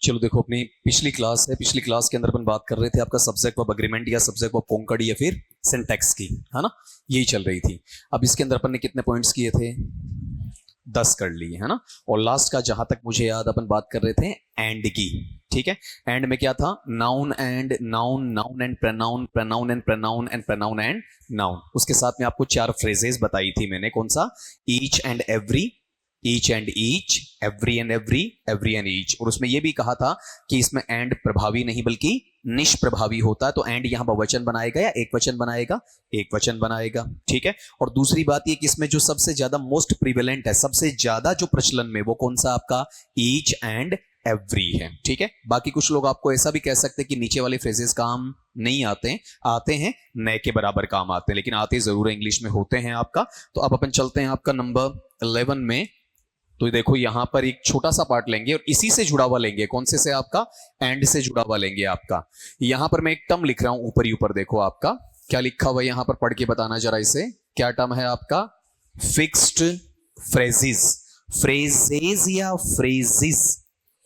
चलो देखो, अपनी पिछली क्लास है, पिछली क्लास के अंदर अपन बात कर रहे थे आपका सब्जेक्ट वर्ब अग्रीमेंट या सब्जेक्ट वर्ब कॉन्कर्ड या फिर सिंटैक्स की, है ना। यही चल रही थी। अब इसके अंदर अपन ने कितने पॉइंट्स किए थे? 10 कर लिए, है ना। और लास्ट का जहां तक मुझे याद, अपन बात कर रहे थे एंड की। ठीक है, एंड में क्या था? Noun and noun, noun and pronoun, pronoun and pronoun and pronoun and noun. उसके साथ में आपको 4 फ्रेजेस बताई थी मैंने। कौन सा? Each and every, each and each, every and every, every and each. और उसमें यह भी कहा था कि इसमें एंड प्रभावी नहीं बल्कि निष्प्रभावी होता है। तो एंड यहां बहुवचन बनाएगा या एक वचन बनाएगा? एक वचन बनाएगा। ठीक है। और दूसरी बात ये कि इसमें जो सबसे ज्यादा मोस्ट प्रिवेलेंट है, सबसे ज्यादा जो प्रचलन में, वो कौन सा आपका? ईच एंड एवरी है। ठीक है। बाकी कुछ लोग आपको ऐसा भी कह सकते हैं कि नीचे वाले फ्रेजेस काम नहीं आते हैं, आते हैं, नए के बराबर काम आते हैं, लेकिन आते जरूर इंग्लिश में होते हैं आपका। तो अब अपन चलते हैं आपका नंबर 11 में। तो देखो यहां पर एक छोटा सा पार्ट लेंगे और इसी से जुड़ा हुआ लेंगे। कौन से आपका? एंड से जुड़ा हुआ लेंगे आपका। यहां पर मैं एक टर्म लिख रहा हूं, ऊपर ही ऊपर देखो आपका क्या लिखा हुआ है, यहां पर पढ़ के बताना जरा इसे। क्या टर्म है आपका? फिक्स्ड फ्रेजेस, फ्रेजेस या फ्रेजेस,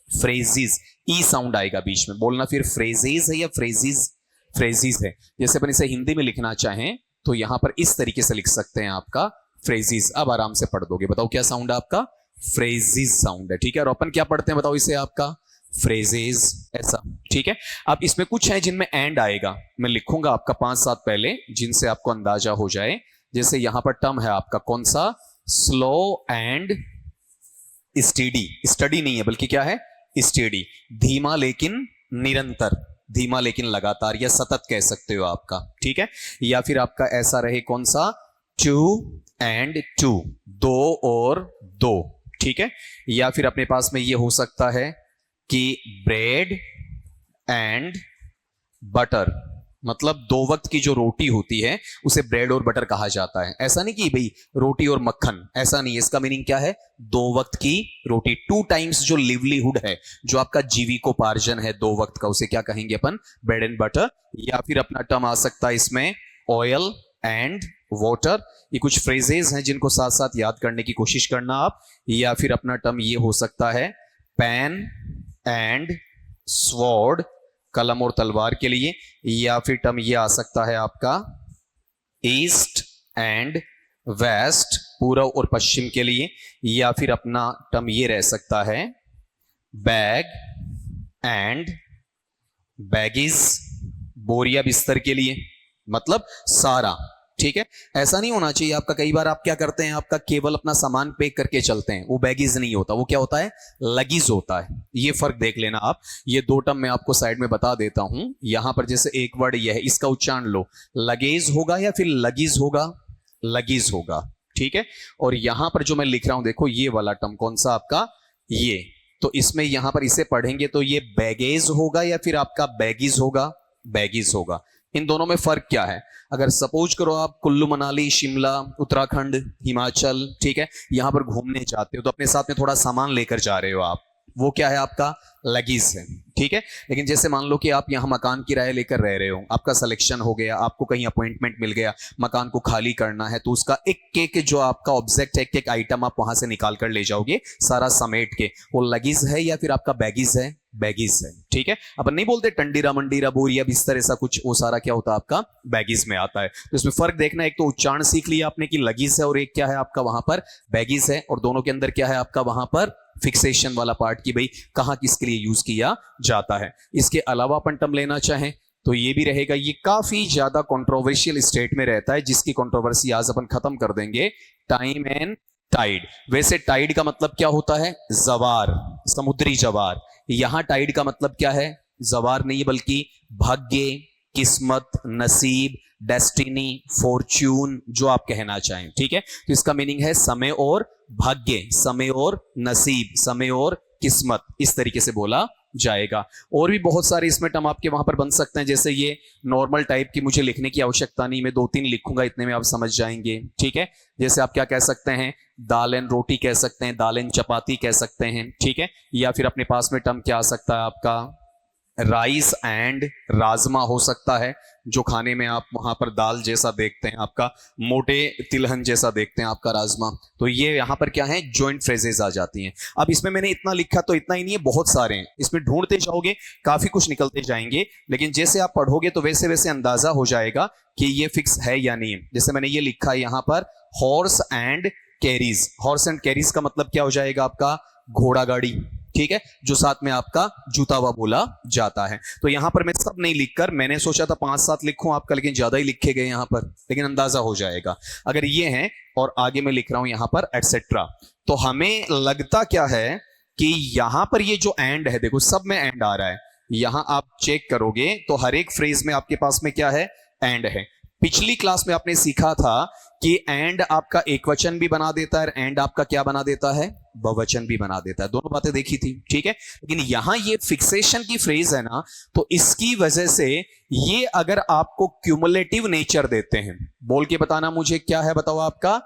फ्रेजेस। ई साउंड आएगा बीच में, बोलना फिर फ्रेजेस है या फ्रेजेस, फ्रेजेस है। जैसे अपन इसे हिंदी में लिखना चाहें तो यहां पर इस तरीके से लिख सकते हैं आपका फ्रेजेस। अब आराम से पढ़ दोगे। बताओ क्या साउंड है आपका? फ्रेजेस साउंड है। ठीक है। और अपन क्या पढ़ते हैं बताओ इसे? आपका फ्रेजेस, ऐसा। ठीक है। अब इसमें कुछ है जिनमें एंड आएगा, मैं लिखूंगा आपका 5-7 पहले, जिनसे आपको अंदाजा हो जाए। जैसे यहां पर टर्म है आपका कौन सा? Slow and steady. स्टडी नहीं है बल्कि क्या है? स्टेडी। धीमा लेकिन निरंतर, धीमा लेकिन लगातार या सतत कह सकते हो आपका। ठीक है। या फिर आपका ऐसा रहे कौन सा? टू एंड टू, दो और दो। ठीक है। या फिर अपने पास में ये हो सकता है कि ब्रेड एंड बटर, मतलब 2 वक्त की जो रोटी होती है उसे ब्रेड और बटर कहा जाता है। ऐसा नहीं कि भाई रोटी और मक्खन, ऐसा नहीं है। इसका मीनिंग क्या है? 2 वक्त की रोटी। 2 टाइम्स जो लिवलीहुड है, जो आपका जीविकोपार्जन है 2 वक्त का, उसे क्या कहेंगे अपन? Bread and butter. या फिर अपना टर्म आ सकता है इसमें ऑयल एंड वाटर। ये कुछ फ्रेजेस हैं जिनको साथ साथ याद करने की कोशिश करना आप। या फिर अपना टर्म ये हो सकता है पेन एंड स्वॉर्ड, कलम और तलवार के लिए। या फिर टर्म ये आ सकता है आपका ईस्ट एंड वेस्ट, पूर्व और पश्चिम के लिए। या फिर अपना टर्म ये रह सकता है बैग एंड बैगीज, बोरिया बिस्तर के लिए, मतलब सारा। ठीक है। ऐसा नहीं होना चाहिए आपका। कई बार आप क्या करते हैं, आपका केवल अपना सामान पैक करके चलते हैं, वो बैगीज नहीं होता, वो क्या होता है? लगीज होता है। ये फर्क देख लेना आप। ये 2 टर्म मैं आपको साइड में बता देता हूं। यहां पर जैसे एक वर्ड ये है, इसका उच्चारण लो, लगेज होगा या फिर लगीज होगा? लगीज होगा। ठीक है। और यहां पर जो मैं लिख रहा हूं देखो, ये वाला टर्म कौन सा आपका? ये। तो इसमें यहां पर इसे पढ़ेंगे तो ये बैगेज होगा या फिर आपका बैगीज होगा? बैगीज होगा। इन दोनों में फर्क क्या है? अगर सपोज करो आप कुल्लू मनाली, शिमला, उत्तराखंड, हिमाचल, ठीक है, यहां पर घूमने जाते हो तो अपने साथ में थोड़ा सामान लेकर जा रहे हो आप, वो क्या है आपका? लगीज है। ठीक है। लेकिन जैसे मान लो कि आप यहां मकान किराए लेकर रह रहे हो, आपका सिलेक्शन हो गया, आपको कहीं अपॉइंटमेंट मिल गया, मकान को खाली करना है, तो उसका एक एक जो आपका ऑब्जेक्ट है, एक एक आइटम आप वहां से निकाल कर ले जाओगे सारा समेट के, वो लगीज है या फिर आपका बैगीज है? बैगीज है। ठीक है। अपन नहीं बोलते टंडीरा मंडीरा बोरिया बिस्तर, ऐसा कुछ, वो सारा क्या होता है आपका? बैगीज में आता है। तो इसमें फर्क देखना, एक तो उच्चारण सीख लिया आपने कि लगीज है, और एक क्या है आपका वहां पर? बैगीज है। और दोनों के अंदर क्या है आपका वहां पर? फिक्सेशन वाला पार्ट, की भाई कहां किसके लिए यूज किया जाता है। इसके अलावा अपन टर्म लेना चाहें तो ये भी रहेगा। ये काफी ज्यादा कंट्रोवर्शियल स्टेट में रहता है, जिसकी कंट्रोवर्सी आज अपन खत्म कर देंगे। Time and tide. वैसे टाइड का मतलब क्या होता है? जवार, समुद्री जवार। यहां टाइड का मतलब क्या है? जवार नहीं बल्कि भाग्य, किस्मत, नसीब, डेस्टिनी, फॉर्च्यून, जो आप कहना चाहें। ठीक है। तो इसका मीनिंग है समय और भाग्य, समय और नसीब, समय और किस्मत, इस तरीके से बोला जाएगा। और भी बहुत सारे इसमें टर्म आपके वहां पर बन सकते हैं। जैसे ये नॉर्मल टाइप की मुझे लिखने की आवश्यकता नहीं, मैं 2-3 लिखूंगा, इतने में आप समझ जाएंगे। ठीक है। जैसे आप क्या कह सकते हैं? दाल एंड रोटी कह सकते हैं, दाल एंड चपाती कह सकते हैं। ठीक है। या फिर अपने पास में टर्म क्या आ सकता है आपका? राइस एंड राजमा हो सकता है, जो खाने में आप वहां पर दाल जैसा देखते हैं, आपका मोटे तिलहन जैसा देखते हैं आपका राजमा। तो ये यहां पर क्या है, जॉइंट फ्रेजेस आ जाती हैं। अब इसमें मैंने इतना लिखा तो इतना ही नहीं है, बहुत सारे हैं, इसमें ढूंढते जाओगे काफी कुछ निकलते जाएंगे, लेकिन जैसे आप पढ़ोगे तो वैसे वैसे अंदाजा हो जाएगा कि ये फिक्स है या नहीं। जैसे मैंने ये लिखा है यहां पर horse and carries. Horse and carries का मतलब क्या हो जाएगा आपका, घोड़ा गाड़ी, ठीक है, जो साथ में आपका जूता हुआ बोला जाता है। तो यहां पर मैं सब नहीं लिखकर, मैंने सोचा था 5-7 लिखूं आपका, लेकिन ज्यादा ही लिखे गए यहां पर, लेकिन अंदाजा हो जाएगा अगर ये है। और आगे मैं लिख रहा हूं यहां पर एटसेट्रा। तो हमें लगता क्या है कि यहां पर ये जो एंड है, देखो सब में एंड आ रहा है, यहां आप चेक करोगे तो हर एक फ्रेज में आपके पास में क्या है, एंड है। पिछली क्लास में आपने सीखा था कि एंड आपका एक वचन भी बना देता है, एंड आपका क्या बना देता है, बहुवचन भी बना देता है। दोनों बातें देखी थी, ठीक है। लेकिन यहां ये फिक्सेशन की फ्रेज है ना, तो इसकी वजह से ये अगर आपको क्यूमुलेटिव नेचर देते हैं, बोल के बताना मुझे क्या है, बताओ आपका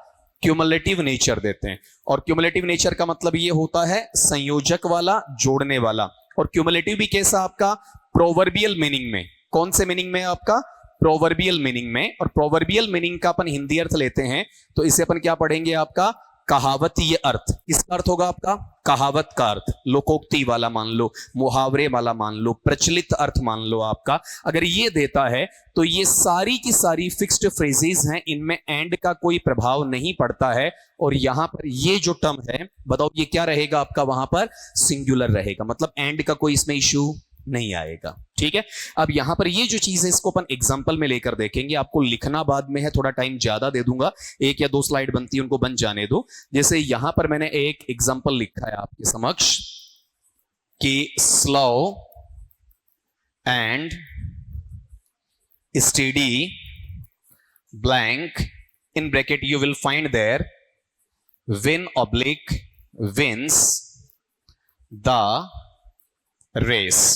क्यूमुलेटिव नेचर देते हैं। और क्यूमुलेटिव नेचर का मतलब ये होता है संयोजक वाला, जोड़ने वाला। और क्यूमुलेटिव भी कैसा आपका, प्रोवर्बियल मीनिंग में। कौन से मीनिंग में आपका, प्रोवर्बियल मीनिंग में। और प्रोवर्बियल मीनिंग का अपन हिंदी अर्थ लेते हैं तो इसे अपन क्या पढ़ेंगे, आपका कहावतीय अर्थ। किसका अर्थ होगा आपका, कहावत का अर्थ, लोकोक्ति वाला मान लो, मुहावरे वाला मान लो, प्रचलित अर्थ मान लो आपका। अगर ये देता है तो ये सारी की सारी फिक्स्ड फ्रेजेस हैं, इनमें एंड का कोई प्रभाव नहीं पड़ता है। और यहां पर ये जो टर्म है, बताओ ये क्या रहेगा आपका, वहां पर सिंगुलर रहेगा, मतलब एंड का कोई इसमें इश्यू नहीं आएगा, ठीक है। अब यहां पर ये जो चीज है इसको अपन एग्जांपल में लेकर देखेंगे। आपको लिखना बाद में है, थोड़ा टाइम ज्यादा दे दूंगा, 1 या 2 स्लाइड बनती है उनको बन जाने दो। जैसे यहां पर मैंने एक एग्जांपल लिखा है आपके समक्ष कि slow and steady blank, in bracket you will find there win oblique wins the race.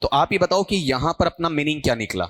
तो आप ये बताओ कि यहां पर अपना मीनिंग क्या निकला,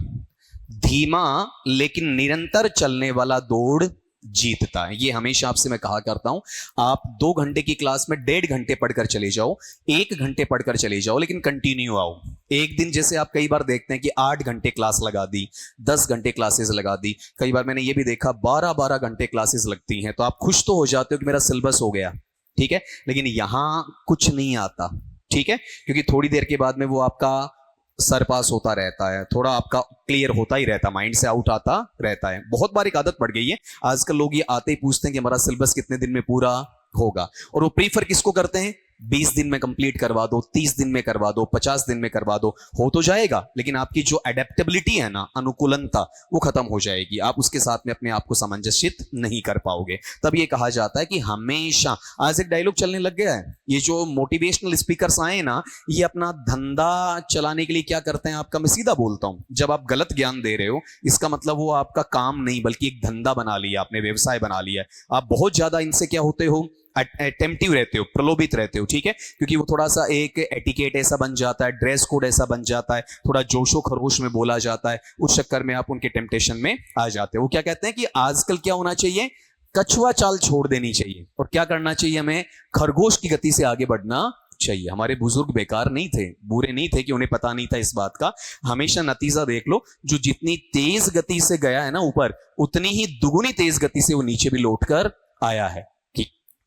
धीमा लेकिन निरंतर चलने वाला दौड़ जीतता है। ये हमेशा आपसे मैं कहा करता हूं, आप 2 घंटे की क्लास में 1.5 घंटे पढ़कर चले जाओ, 1 घंटे पढ़कर चले जाओ, लेकिन कंटिन्यू आओ। एक दिन जैसे आप कई बार देखते हैं कि 8 घंटे क्लास लगा दी, 10 घंटे क्लासेस लगा दी, कई बार मैंने ये भी देखा 12-12 घंटे क्लासेस लगती हैं। तो आप खुश तो हो जाते हो कि मेरा सिलेबस हो गया, ठीक है, लेकिन यहां कुछ नहीं आता, ठीक है, क्योंकि थोड़ी देर के बाद में वो आपका सर पास होता रहता है, थोड़ा आपका क्लियर होता ही रहता, माइंड से आउट आता रहता है। बहुत बार एक आदत पड़ गई है, आजकल लोग ये आते ही पूछते हैं कि हमारा सिलेबस कितने दिन में पूरा होगा, और वो प्रीफर किसको करते हैं, 20 दिन में कंप्लीट करवा दो, 30 दिन में करवा दो, 50 दिन में करवा दो, हो तो जाएगा, लेकिन आपकी जो एडेप्टेबिलिटी है ना, अनुकूलनता, वो खत्म हो जाएगी, आप उसके साथ में अपने आप को सामंजस्यित नहीं कर पाओगे। तब ये कहा जाता है कि हमेशा, आज एक डायलॉग चलने लग गया है, ये जो मोटिवेशनल स्पीकर्स आए ना, ये अपना धंधा चलाने के लिए क्या करते हैं आपका, मैं सीधा बोलता हूं, जब आप गलत ज्ञान दे रहे हो इसका मतलब वो आपका काम नहीं बल्कि एक धंधा बना लिया आपने, व्यवसाय बना लिया है। आप बहुत ज्यादा इनसे क्या होते हो, अटेम्प्टिव रहते हो, प्रलोभित रहते हो, ठीक है, क्योंकि वो थोड़ा सा एक एटिकेट ऐसा बन जाता है, ड्रेस कोड ऐसा बन जाता है, थोड़ा जोशो खरोश में बोला जाता है, उस चक्कर में आप उनके टेम्पटेशन में आ जाते हो। वो क्या कहते हैं कि आजकल क्या होना चाहिए, कछुआ चाल छोड़ देनी चाहिए, और क्या करना चाहिए, हमें खरगोश की गति से आगे बढ़ना चाहिए। हमारे बुजुर्ग बेकार नहीं थे, बुरे नहीं थे कि उन्हें पता नहीं था इस बात का। हमेशा नतीजा देख लो, जो जितनी तेज गति से गया है ना ऊपर, उतनी ही दुगुनी तेज गति से वो नीचे भी लौट कर आया है।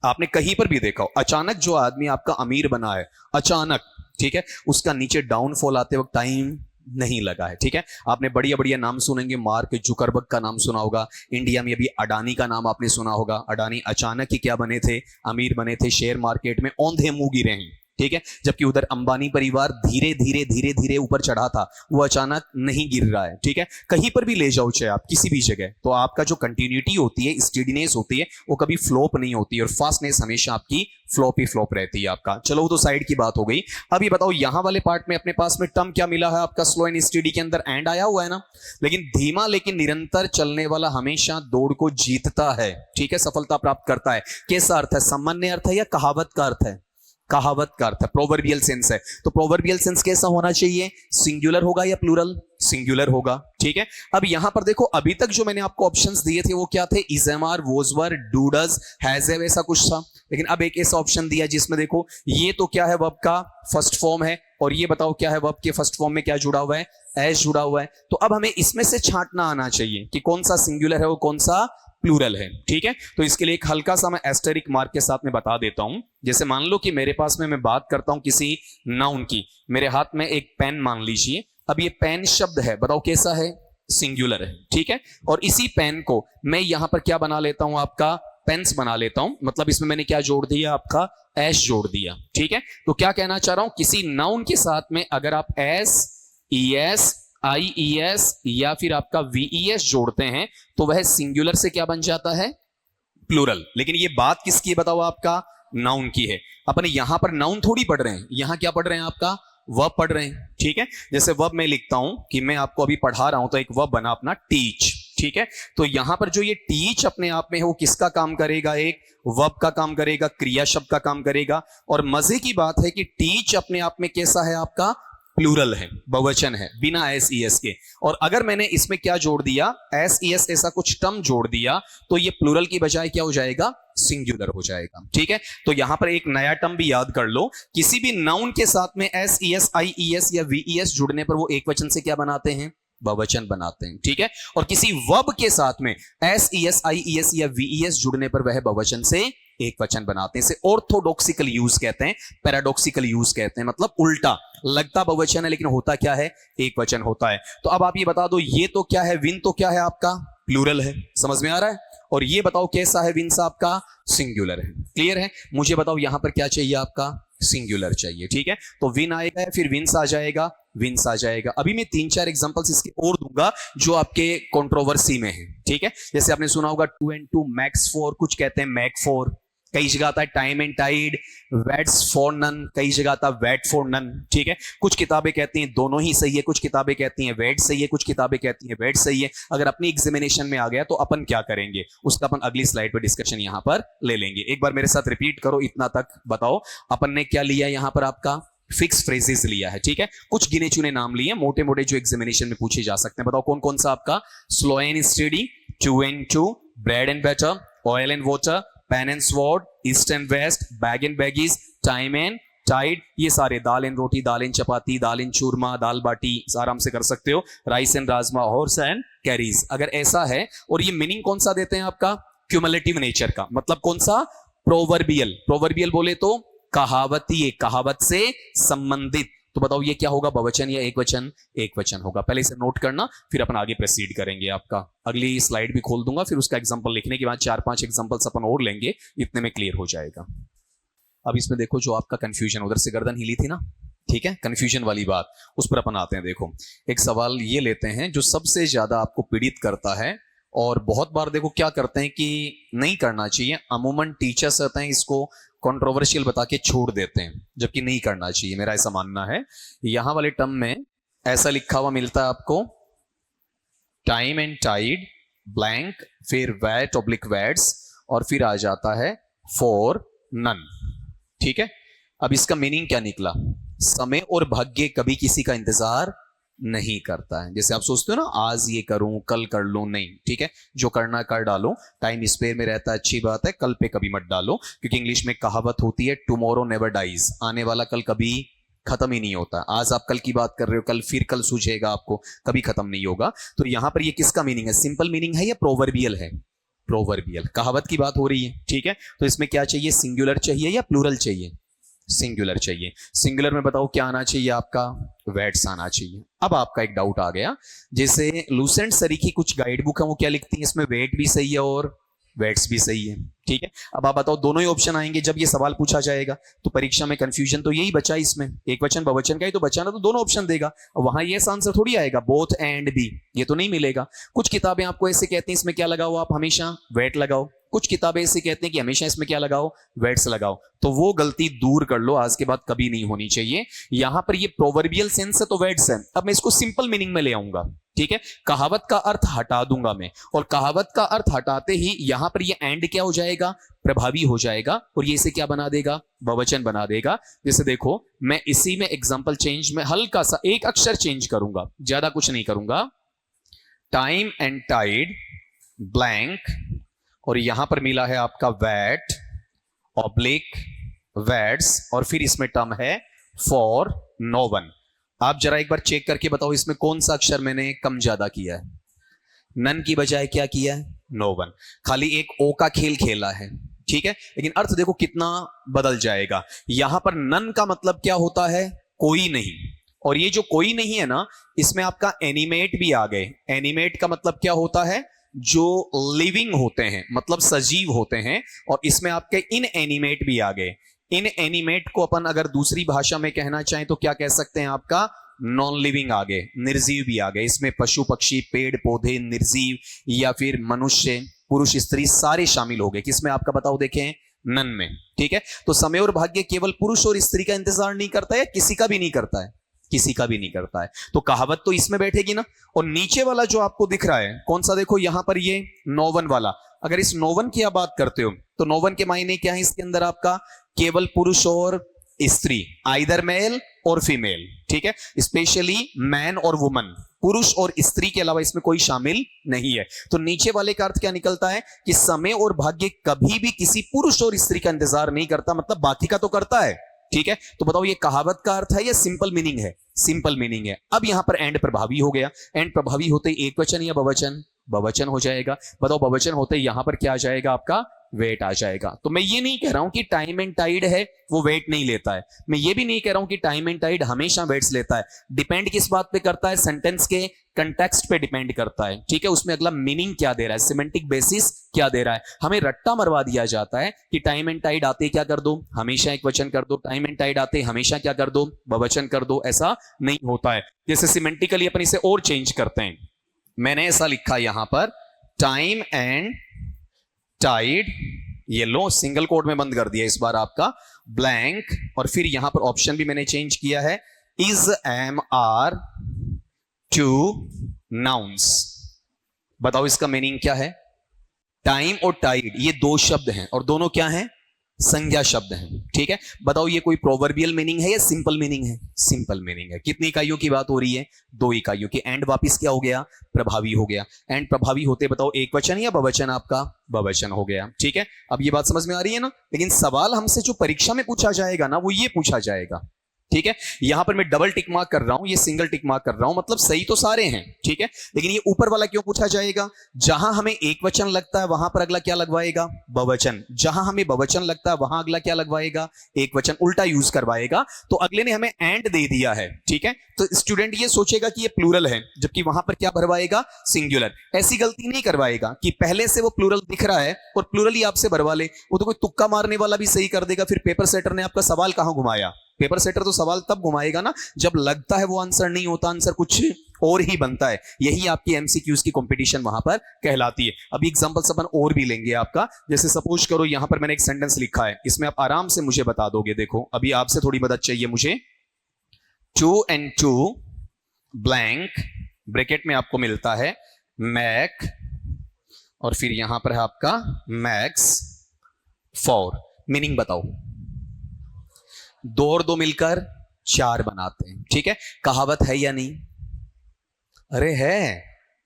आपने कहीं पर भी देखा हो, अचानक जो आदमी आपका अमीर बना है, अचानक, ठीक है, उसका नीचे डाउनफॉल आते वक्त टाइम नहीं लगा है, ठीक है। आपने बढ़िया बढ़िया नाम सुनेंगे, मार्क जुकरबर्ग का नाम सुना होगा, इंडिया में अभी अडानी का नाम आपने सुना होगा। अडानी अचानक ही क्या बने थे, अमीर बने थे, शेयर मार्केट में औंधे मुंह गिरे हैं, ठीक है, जबकि उधर अंबानी परिवार धीरे धीरे धीरे धीरे ऊपर चढ़ा था, वो अचानक नहीं गिर रहा है, ठीक है। कहीं पर भी ले जाओ चाहे आप, किसी भी जगह, तो आपका जो कंटिन्यूटी होती है, स्टेडीनेस होती है, वो कभी फ्लॉप नहीं होती है, और फास्टनेस हमेशा आपकी फ्लॉप ही फ्लॉप रहती है आपका। चलो वो तो साइड की बात हो गई। अब ये बताओ यहां वाले पार्ट में अपने पास में टर्म क्या मिला है आपका, स्लो एंड स्टेडी के अंदर एंड आया हुआ है ना, लेकिन धीमा लेकिन निरंतर चलने वाला हमेशा दौड़ को जीतता है, ठीक है, सफलता प्राप्त करता है। कैसा अर्थ है, सामान्य अर्थ है या कहावत का अर्थ है, कहावत का अर्थ है, प्रोवर्बियल सेंस है। तो प्रोवर्बियल सेंस कैसा होना चाहिए, सिंगुलर होगा या प्लूरल, सिंगुलर होगा, ठीक है। अब यहां पर देखो, अभी तक जो मैंने आपको ऑप्शंस दिए थे वो क्या थे, is am are, was were, do does, has have, ऐसा कुछ था। लेकिन अब एक ऐसा ऑप्शन दिया जिसमें देखो, ये तो क्या है, वर्ब का फर्स्ट फॉर्म है, और ये बताओ क्या है, वर्ब के फर्स्ट फॉर्म में क्या जुड़ा हुआ है, एस जुड़ा हुआ है। तो अब हमें इसमें से छांटना आना चाहिए कि कौन सा सिंगुलर है और कौन सा प्लूरल है। ठीक है, तो इसके लिए एक हल्का सा मैं एस्टेरिक मार्क के साथ में बता देता हूं। जैसे मान लो कि मेरे पास में मैं बात करता हूं किसी नाउन की, मेरे हाथ में एक पेन मान लीजिए। अब ये पेन शब्द है, बताओ कैसा है, सिंगुलर है। ठीक है, और इसी पेन को मैं यहां पर क्या बना लेता हूं, आपका पेन्स बना लेता हूं। मतलब इसमें मैंने क्या जोड़ दिया, आपका एस जोड़ दिया। ठीक है, तो क्या कहना चाह रहा हूं, किसी नाउन के साथ में अगर आप S, E S, I E S या फिर आपका वीई एस जोड़ते हैं तो वह सिंगुलर से क्या बन जाता है, प्लूरल। लेकिन ये बात किसकी है बताओ, आपका नाउन की है। अपन यहां पर नाउन थोड़ी पढ़ रहे हैं, यहां क्या पढ़ रहे हैं, आपका वर्ब पढ़ रहे हैं। ठीक है, जैसे वर्ब मैं लिखता हूं कि मैं आपको अभी पढ़ा रहा हूं तो एक वर्ब बना अपना टीच। ठीक है, तो यहां पर जो ये टीच अपने आप में है वो किसका काम करेगा, एक वर्ब का काम करेगा, क्रिया शब्द का काम करेगा। और मजे की बात है कि टीच अपने आप में कैसा है, आपका प्लूरल है, बहुवचन है, बिना एस ई एस के। और अगर मैंने इसमें क्या जोड़ दिया, एस ई एस ऐसा कुछ टर्म जोड़ दिया तो ये प्लूरल की बजाय क्या हो जाएगा, सिंगुलर हो जाएगा। ठीक है, तो यहां पर एक नया टर्म भी याद कर लो, किसी भी नाउन के साथ में S E S, I E S या वी ई एस जुड़ने पर वो एक वचन से क्या बनाते हैं, बहुवचन बनाते हैं। ठीक है, और किसी वर्ब के साथ में S E S, I E S या वी ई एस जुड़ने पर वह बहुवचन से एक वचन बनाते हैं। इसे ऑर्थोडॉक्सिकल यूज कहते हैं, पैराडॉक्सिकल यूज कहते हैं, मतलब उल्टा लगता बहुवचन है लेकिन होता क्या है, एक वचन होता है। तो अब आप ये बता दो, ये तो क्या है, विन तो क्या है, आपका प्लूरल है, समझ में आ रहा है। और ये बताओ कैसा है, विंस आपका सिंगुलर है। क्लियर है, मुझे बताओ यहां पर क्या चाहिए, आपका सिंगुलर चाहिए। ठीक है, तो विन आएगा फिर विंस आ जाएगा, विंस आ जाएगा। अभी मैं 3-4 एग्जांपल्स इसके और दूंगा जो आपके कंट्रोवर्सी में है। ठीक है, जैसे आपने सुना होगा 2 and 2 मैक्स 4, कुछ कहते हैं मैक 4, कई जगह आता है time and tide, waits for none, कई जगह आता है वेट फॉर नन। ठीक है, कुछ किताबें कहती हैं दोनों ही सही है, कुछ किताबें कहती हैं वेट सही है, कुछ किताबें कहती हैं वेट सही है। अगर अपनी एग्जामिनेशन में आ गया तो अपन क्या करेंगे, उसका अपन अगली स्लाइड पर डिस्कशन यहां पर ले लेंगे। एक बार मेरे साथ रिपीट करो, इतना तक बताओ अपन ने क्या लिया यहां पर, आपका फिक्स फ्रेजेस लिया है। ठीक है, कुछ गिने चुने नाम लिए, मोटे मोटे जो एग्जामिनेशन में पूछे जा सकते हैं। बताओ कौन कौन सा आपका, slow and study, 2 and 2, bread and butter, oil and water, pen and sword, east and west, bag and baggage, time and tide, ये सारे, dal and roti, dal and chapati, dal and churma, dal baati, आराम से कर सकते हो, rice and rajma, horse and carriage. अगर ऐसा है, और ये मीनिंग कौन सा देते हैं, आपका क्यूमुलेटिव नेचर का, मतलब कौन सा, प्रोवर्बियल। प्रोवर्बियल बोले तो कहावती, कहावत से संबंधित। तो बताओ ये क्या होगा, बहुवचन या एक वचन, एक वचन होगा। पहले इसे नोट करना, फिर अपन आगे प्रोसीड करेंगे। आपका अगली स्लाइड भी खोल दूंगा, फिर उसका एग्जांपल लिखने के बाद 4-5 एग्जांपल्स अपन और लेंगे, इतने में क्लियर हो जाएगा। अब इसमें देखो जो आपका कंफ्यूजन, उधर से गर्दन हिली थी ना, ठीक है, कंफ्यूजन वाली बात, उस पर अपन आते हैं। देखो एक सवाल ये लेते हैं जो सबसे ज्यादा आपको पीड़ित करता है, और बहुत बार देखो क्या करते हैं कि नहीं करना चाहिए, अमूमन टीचर्स रहते हैं इसको कंट्रोवर्शियल बता के छोड़ देते हैं, जबकि नहीं करना चाहिए, मेरा ऐसा मानना है। यहां वाले टर्म में ऐसा लिखा हुआ मिलता है आपको, टाइम एंड टाइड, ब्लैंक, फिर वैट ऑब्लिक वैट्स, और फिर आ जाता है फॉर नन। ठीक है, अब इसका मीनिंग क्या निकला, समय और भाग्य कभी किसी का इंतजार नहीं करता है। जैसे आप सोचते हो ना, आज ये करूं कल कर लूं, नहीं, ठीक है, जो करना कर डालो, टाइम स्पेयर में रहता है, अच्छी बात है, कल पे कभी मत डालो, क्योंकि इंग्लिश में कहावत होती है, टुमारो नेवर डाइज, आने वाला कल कभी खत्म ही नहीं होता। आज आप कल की बात कर रहे हो, कल फिर कल सूझेगा आपको, कभी खत्म नहीं होगा। तो यहां पर ये किसका मीनिंग है, सिंपल मीनिंग है या प्रोवर्बियल है, प्रोवर्बियल, कहावत की बात हो रही है। ठीक है, तो इसमें क्या चाहिए, सिंगुलर चाहिए या प्लूरल चाहिए, सिंगुलर चाहिए। सिंगुलर में बताओ क्या आना चाहिए, आपका वेट्स आना चाहिए। अब आपका एक डाउट आ गया, जैसे लूसेंट सरी की कुछ गाइड बुक है, वो क्या लिखती है, इसमें वेट भी सही है और वेट्स भी सही है। ठीक है, अब आप बताओ दोनों ही ऑप्शन आएंगे जब ये सवाल पूछा जाएगा, तो परीक्षा में कंफ्यूजन तो यही बचा, इसमें एक वचन बहुवचन का ही तो बचा ना, तो दोनों ऑप्शन देगा। वहां ये आंसर थोड़ी आएगा बोथ एंड बी, ये तो नहीं मिलेगा। कुछ किताबें आपको ऐसे कहती हैं इसमें क्या लगाओ, आप हमेशा वेट लगाओ, कुछ किताबें ऐसे कहते हैं कि हमेशा इसमें क्या लगाओ, वेट्स लगाओ। तो वो गलती दूर कर लो, आज के बाद कभी नहीं होनी चाहिए। यहां पर ये प्रोवर्बियल सेंस है तो वेट्स है। अब मैं इसको सिंपल मीनिंग में ले आऊंगा, ठीक है, कहावत का अर्थ हटा दूंगा मैं, और कहावत का अर्थ हटाते ही यहां पर ये एंड क्या हो जाएगा, प्रभावी हो जाएगा, और ये इसे क्या बना देगा, बहुवचन बना देगा। जैसे देखो मैं इसी में एग्जांपल चेंज में हल्का सा एक अक्षर चेंज करूंगा, ज्यादा कुछ नहीं करूंगा, टाइम एंड टाइड, ब्लैंक, और यहां पर मिला है आपका वैट ऑब्लिक वैट्स, और फिर इसमें टर्म है फॉर नो वन। आप जरा एक बार चेक करके बताओ इसमें कौन सा अक्षर मैंने कम ज्यादा किया है? नन की बजाय क्या किया है? No one. खाली एक ओ का खेल खेला है, ठीक है, लेकिन अर्थ देखो कितना बदल जाएगा। यहां पर नन का मतलब क्या होता है? कोई नहीं। और ये जो कोई नहीं है ना, इसमें आपका एनिमेट भी आ गए। एनिमेट का मतलब क्या होता है? जो लिविंग होते हैं, मतलब सजीव होते हैं। और इसमें आपके इन एनिमेट भी आ गए। इन एनिमेट को अपन अगर दूसरी भाषा में कहना चाहें तो क्या कह सकते हैं? आपका नॉन लिविंग आ गए, निर्जीव भी आ गए। इसमें पशु पक्षी, पेड़ पौधे, निर्जीव या फिर मनुष्य, पुरुष स्त्री सारे शामिल हो गए। किसमें आपका बताओ देखें? नन में, ठीक है। तो समय और भाग्य केवल पुरुष और स्त्री का इंतजार नहीं करता है, किसी का भी नहीं करता है, किसी का भी नहीं करता है। तो कहावत तो इसमें बैठेगी ना। और नीचे वाला जो आपको दिख रहा है कौन सा? देखो यहां पर ये नोवन वाला। अगर इस नोवन की आप बात करते हो तो नोवन के मायने क्या है? इसके अंदर आपका केवल पुरुष और स्त्री, आइदर मेल और फीमेल, ठीक है। स्पेशली मैन और वुमन, पुरुष और स्त्री के अलावा इसमें कोई शामिल नहीं है। तो नीचे वाले का अर्थ क्या निकलता है? कि समय और भाग्य कभी भी किसी पुरुष और स्त्री का इंतजार नहीं करता, मतलब बाकी का तो करता है, ठीक है। तो बताओ ये कहावत का अर्थ है या सिंपल मीनिंग है? सिंपल मीनिंग है। अब यहां पर एंड प्रभावी हो गया। एंड प्रभावी होते एक वचन या बहुवचन? बहुवचन हो जाएगा। बताओ बहुवचन होते यहां पर क्या आ जाएगा? आपका वेट आ जाएगा। तो मैं ये नहीं कह रहा हूं कि टाइम एंड टाइड है वो वेट नहीं लेता है। मैं ये भी नहीं कह रहा हूं कि टाइम एंड टाइड हमेशा वेट्स लेता है। डिपेंड किस बात पे करता है? सेंटेंस के कंटेक्स्ट पे डिपेंड करता है, ठीक है। उसमें अगला मीनिंग क्या दे रहा है, सिमेंटिक बेसिस क्या दे रहा है। हमें रट्टा मरवा दिया जाता है कि टाइम एंड टाइड आते क्या कर दो? हमेशा एक वचन कर दो। टाइम एंड टाइड आते हमेशा क्या कर दो? बहुवचन कर दो। ऐसा नहीं होता है। जैसे सिमेंटिकली अपन इसे और चेंज करते हैं। मैंने ऐसा लिखा यहां पर, टाइम एंड टाइड, ये लो सिंगल कोट में बंद कर दिया इस बार आपका, ब्लैंक। और फिर यहां पर ऑप्शन भी मैंने चेंज किया है, is am are to nouns. बताओ इसका मीनिंग क्या है? टाइम और टाइड ये दो शब्द हैं और दोनों क्या हैं? संज्ञा शब्द हैं, ठीक है। बताओ ये कोई प्रोवर्बियल मीनिंग है या सिंपल मीनिंग है? सिंपल मीनिंग है। कितनी इकाइयों की बात हो रही है? 2 इकाइयों की। एंड वापिस क्या हो गया? प्रभावी हो गया। एंड प्रभावी होते बताओ एक वचन या बहुवचन? आपका बहुवचन हो गया, ठीक है। अब ये बात समझ में आ रही है ना। लेकिन सवाल हमसे जो परीक्षा में पूछा जाएगा ना, वो ये पूछा जाएगा, ठीक है। यहां पर मैं डबल टिक मार्क कर रहा हूं, ये सिंगल टिक मार्क कर रहा हूं, मतलब सही तो सारे हैं, ठीक है। लेकिन ये ऊपर वाला क्यों पूछा जाएगा? जहां हमें एक वचन लगता है वहां पर अगला क्या लगवाएगा? बहुवचन। जहां हमें बहुवचन लगता है वहां अगला क्या लगवाएगा? एक वचन। उल्टा यूज करवाएगा। तो अगले ने हमें एंड दे दिया है, ठीक है। तो स्टूडेंट ये सोचेगा कि ये प्लूरल है, जबकि वहां पर क्या भरवाएगा? सिंगुलर। ऐसी गलती नहीं करवाएगा कि पहले से वो प्लूरल दिख रहा है और प्लूरल ही आपसे भरवा ले। वो तो कोई तुक्का मारने वाला भी सही कर देगा। फिर पेपर सेटर ने आपका सवाल कहां घुमाया? पेपर सेटर तो सवाल तब घुमाएगा ना जब लगता है वो आंसर नहीं होता, आंसर कुछ और ही बनता है। यही आपकी एमसीक्यूज की कंपटीशन वहां पर कहलाती है। अभी एग्जांपल्स अपन और भी लेंगे आपका। जैसे सपोज करो यहां पर मैंने एक सेंटेंस लिखा है, इसमें आप आराम से मुझे बता दोगे। देखो अभी आपसे थोड़ी मदद चाहिए मुझे। 2 and 2 ब्लैंक, ब्रैकेट में आपको मिलता है मैक, और फिर यहां पर है आपका मैक्स 4। मीनिंग बताओ। 2 और 2 मिलकर 4 बनाते हैं, ठीक है। कहावत है या नहीं? अरे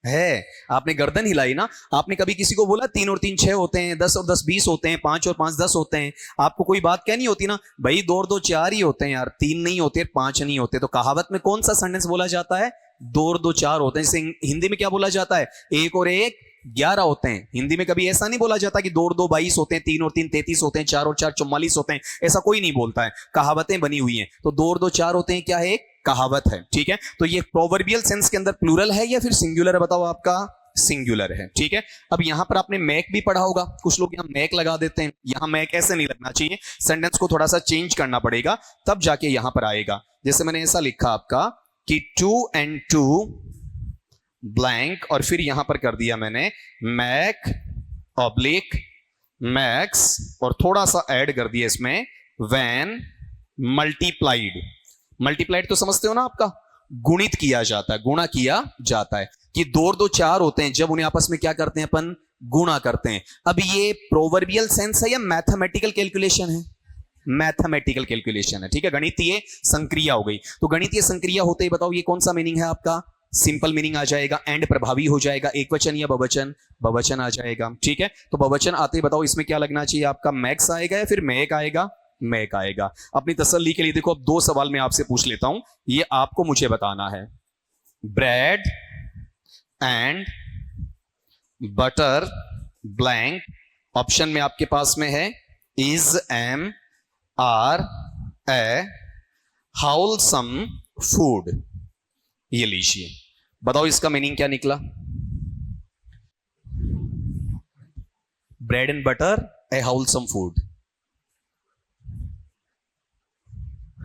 है। आपने गर्दन हिलाई ना। आपने कभी किसी को बोला 3 और 3 6 होते हैं, 10 और 10 20 होते हैं, 5 और 5 10 होते हैं? आपको कोई बात कहनी होती ना, भाई 2 और 2 4 ही होते हैं यार, 3 नहीं होते, 5 नहीं होते। तो कहावत में कौन सा सेंटेंस बोला जाता है? 2 और 2 4 होते हैं। जैसे हिंदी में क्या बोला जाता है? 1 और 1 11 होते हैं। हिंदी में कभी ऐसा नहीं बोला जाता कि 2 और 2 22 होते हैं, 3 और 3 33 होते हैं, 4 और 4 44 होते हैं। ऐसा कोई नहीं बोलता है। कहावतें बनी हुई हैं। तो 2 और 2 4 होते हैं, क्या है? एक कहावत है, ठीक है। तो ये प्रोवर्बियल सेंस के अंदर प्लूरल है या फिर सिंगुलर है? बताओ आपका सिंगुलर है, ठीक है। अब यहां पर आपने मैक भी पढ़ा होगा। कुछ लोग यहां मैक लगा देते हैं, यहां मैक ऐसे नहीं लगना चाहिए। सेंटेंस को थोड़ा सा चेंज करना पड़ेगा, तब जाके यहां पर आएगा। जैसे मैंने ऐसा लिखा आपका कि 2 and 2 ब्लैंक, और फिर यहां पर कर दिया मैंने मैक ऑब्लिक मैक्स, और थोड़ा सा ऐड कर दिया इसमें व्हेन मल्टीप्लाइड। मल्टीप्लाइड तो समझते हो ना आपका? गुणित किया जाता है, गुणा किया जाता है। कि 2 और 2 4 होते हैं जब उन्हें आपस में क्या करते हैं? अपन गुणा करते हैं। अब ये प्रोवर्बियल सेंस है या मैथमेटिकल कैलकुलेशन है? मैथमेटिकल कैलकुलेशन है, ठीक है। गणितीय संक्रिया हो गई। तो गणितीय संक्रिया होते ही बताओ ये कौन सा मीनिंग है आपका? सिंपल मीनिंग आ जाएगा। एंड प्रभावी हो जाएगा। एक वचन या बहुवचन? बहुवचन आ जाएगा, ठीक है। तो बहुवचन आते ही बताओ इसमें क्या लगना चाहिए आपका? मैक्स आएगा या फिर मैक आएगा? महक आएगा। अपनी तसल्ली के लिए देखो, अब दो सवाल मैं आपसे पूछ लेता हूं, ये आपको मुझे बताना है। Bread and butter blank, option में आपके पास में है is am are a wholesome food. ये लीजिए, बताओ इसका मीनिंग क्या निकला। Bread and butter a wholesome food.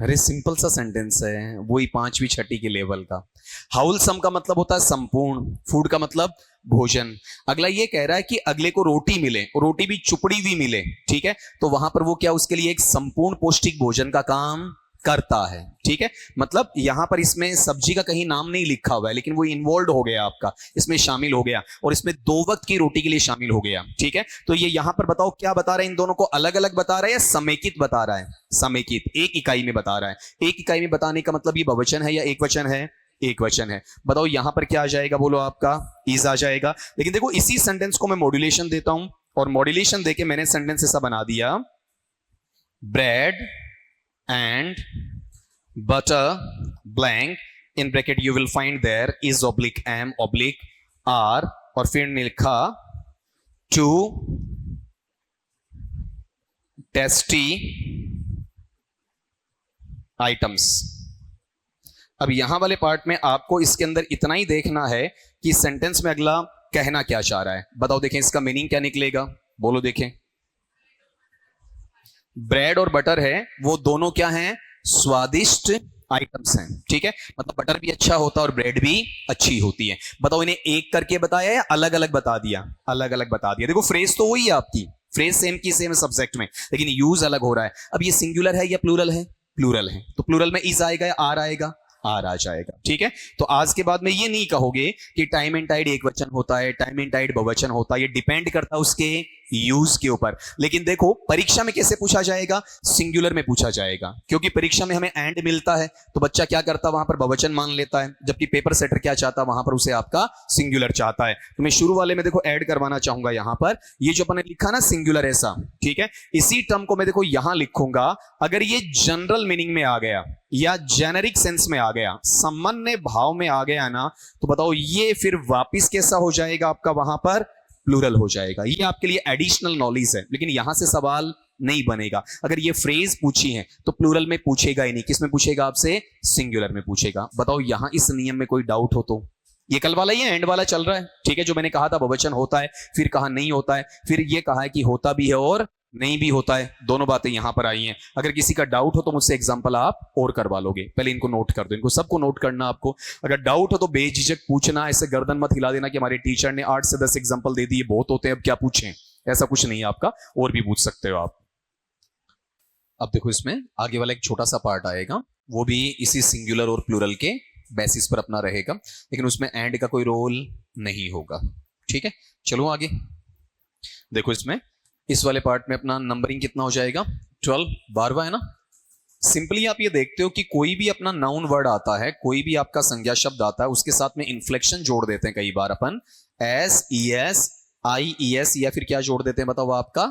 अरे सिंपल सा सेंटेंस है, वही पांचवी छठी के लेवल का। हाउलसम का मतलब होता है संपूर्ण, फूड का मतलब भोजन। अगला ये कह रहा है कि अगले को रोटी मिले, रोटी भी चुपड़ी हुई मिले, ठीक है, तो वहां पर वो क्या उसके लिए एक संपूर्ण पौष्टिक भोजन का काम करता है, ठीक है। मतलब यहां पर इसमें सब्जी का कहीं नाम नहीं लिखा हुआ है, लेकिन वो इन्वॉल्व हो गया आपका, इसमें शामिल हो गया, और इसमें 2 वक्त की रोटी के लिए शामिल हो गया, ठीक है। तो ये यहां पर बताओ क्या बता रहा है, इन दोनों को अलग अलग बता रहा है या समेकित बता रहा है। समेकित, एक इकाई में बता रहा है। एक इकाई में बताने का मतलब ये बहुवचन है या एक वचन है, एक वचन है। बताओ यहां पर क्या आ जाएगा, बोलो, आपका इज आ जाएगा। लेकिन देखो इसी सेंटेंस को मैं मॉड्यूलेशन देता हूं, और मॉड्यूलेशन देके मैंने सेंटेंस ऐसा बना दिया, bread and butter blank in bracket you will find there is oblique am oblique r, और फिर लिखा two tasty items। अब यहां वाले पार्ट में आपको इसके अंदर इतना ही देखना है कि सेंटेंस में अगला कहना क्या चाह रहा है। बताओ देखें इसका मीनिंग क्या निकलेगा, बोलो देखें। ब्रेड और बटर है, वो दोनों क्या हैं, स्वादिष्ट आइटम्स हैं, ठीक है। मतलब बटर भी अच्छा होता है और ब्रेड भी अच्छी होती है। बताओ इन्हें एक करके बताया या अलग अलग बता दिया, अलग अलग बता दिया। देखो फ्रेज तो वही है आपकी, फ्रेज सेम की सेम सब्जेक्ट में, लेकिन यूज अलग हो रहा है। अब ये सिंगुलर है या प्लूरल है, प्लूरल है, तो प्लूरल में इज आएगा या आर आएगा, आर आ जाएगा, ठीक है। तो आज के बाद में ये नहीं कहोगे कि टाइम एंड टाइड एक वचन होता है, टाइम एंड टाइड बहुवचन होता है, ये डिपेंड करता है उसके यूज के ऊपर। लेकिन देखो परीक्षा में कैसे पूछा जाएगा, सिंगुलर में पूछा जाएगा, क्योंकि परीक्षा में हमें एंड मिलता है, तो बच्चा क्या करता है, वहां पर बहुवचन मान लेता है, जबकि पेपर सेटर क्या चाहता है, वहां पर उसे आपका सिंगुलर चाहता है। तो मैं शुरू वाले में देखो ऐड करवाना चाहूंगा, यहां पर ये जो अपने लिखा ना सिंगुलर ऐसा, ठीक है, इसी टर्म को मैं देखो यहां लिखूंगा। अगर ये जनरल मीनिंग में आ गया या जेनेरिक सेंस में आ गया, सामान्य भाव में आ गया ना, तो बताओ ये फिर वापिस कैसा हो जाएगा आपका, वहां पर प्लूरल हो जाएगा। ये आपके लिए एडिशनल नॉलेज है, लेकिन यहां से सवाल नहीं बनेगा। अगर ये फ्रेज पूछी है तो प्लूरल में पूछेगा ही नहीं, किस में पूछेगा आपसे, सिंगुलर में पूछेगा। बताओ यहां इस नियम में कोई डाउट हो तो। ये कल वाला ही है, एंड वाला चल रहा है, ठीक है, जो मैंने कहा था बहुवचन होता है, फिर कहा नहीं होता है, फिर ये कहा है कि होता भी है और नहीं भी होता है, दोनों बातें यहां पर आई हैं। अगर किसी का डाउट हो तो मुझसे एग्जांपल आप और करवा लोगे, पहले इनको नोट कर दो, इनको सबको नोट करना आपको। अगर डाउट हो तो बेझिझक पूछना, ऐसे गर्दन मत हिला देना कि हमारे टीचर ने 8 से 10 एग्जांपल दे दिए, बहुत होते हैं, अब क्या पूछें, ऐसा कुछ नहीं है आपका, और भी पूछ सकते हो आप। अब देखो इसमें आगे वाला एक छोटा सा पार्ट आएगा, वो भी इसी सिंगुलर और प्लूरल के बेसिस पर अपना रहेगा, लेकिन उसमें एंड का कोई रोल नहीं होगा, ठीक है। चलो आगे देखो, इसमें इस वाले पार्ट में अपना नंबरिंग कितना हो जाएगा, 12, 12वां है ना। सिंपली आप ये देखते हो कि कोई भी अपना नाउन वर्ड आता है, कोई भी आपका संज्ञा शब्द आता है, उसके साथ में इन्फ्लेक्शन जोड़ देते हैं कई बार अपन, S E S I E S, या फिर क्या जोड़ देते हैं बताओ, आपका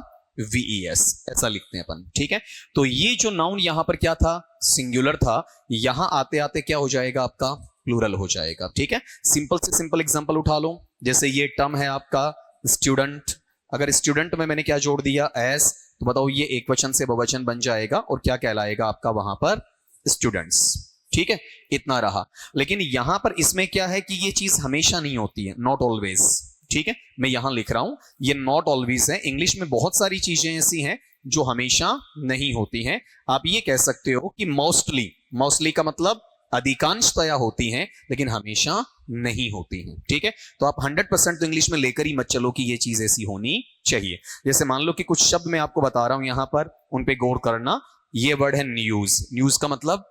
वी ई एस, ऐसा लिखते हैं अपन, ठीक है। तो ये जो नाउन यहां पर क्या था, सिंगुलर था, यहां आते आते क्या हो जाएगा आपका, प्लूरल हो जाएगा, ठीक है। सिंपल से सिंपल एग्जांपल उठा लो, जैसे ये टर्म है आपका स्टूडेंट, अगर स्टूडेंट में मैंने क्या जोड़ दिया, एस, तो बताओ ये एक वचन से बहुवचन बन जाएगा और क्या कहलाएगा आपका वहां पर, स्टूडेंट्स, ठीक है, इतना रहा। लेकिन यहां पर इसमें क्या है कि ये चीज हमेशा नहीं होती है, नॉट ऑलवेज, ठीक है, मैं यहां लिख रहा हूं ये नॉट ऑलवेज है। इंग्लिश में बहुत सारी चीजें ऐसी हैं जो हमेशा नहीं होती हैं। आप ये कह सकते हो कि मोस्टली, मोस्टली का मतलब अधिकांशतया होती हैं, लेकिन हमेशा नहीं होती हैं, ठीक है। तो आप 100% तो इंग्लिश में लेकर ही मत चलो कि ये चीज ऐसी होनी चाहिए। जैसे मान लो कि कुछ शब्द मैं आपको बता रहा हूं यहां पर, उन पे गौर करना। ये वर्ड है न्यूज, न्यूज का मतलब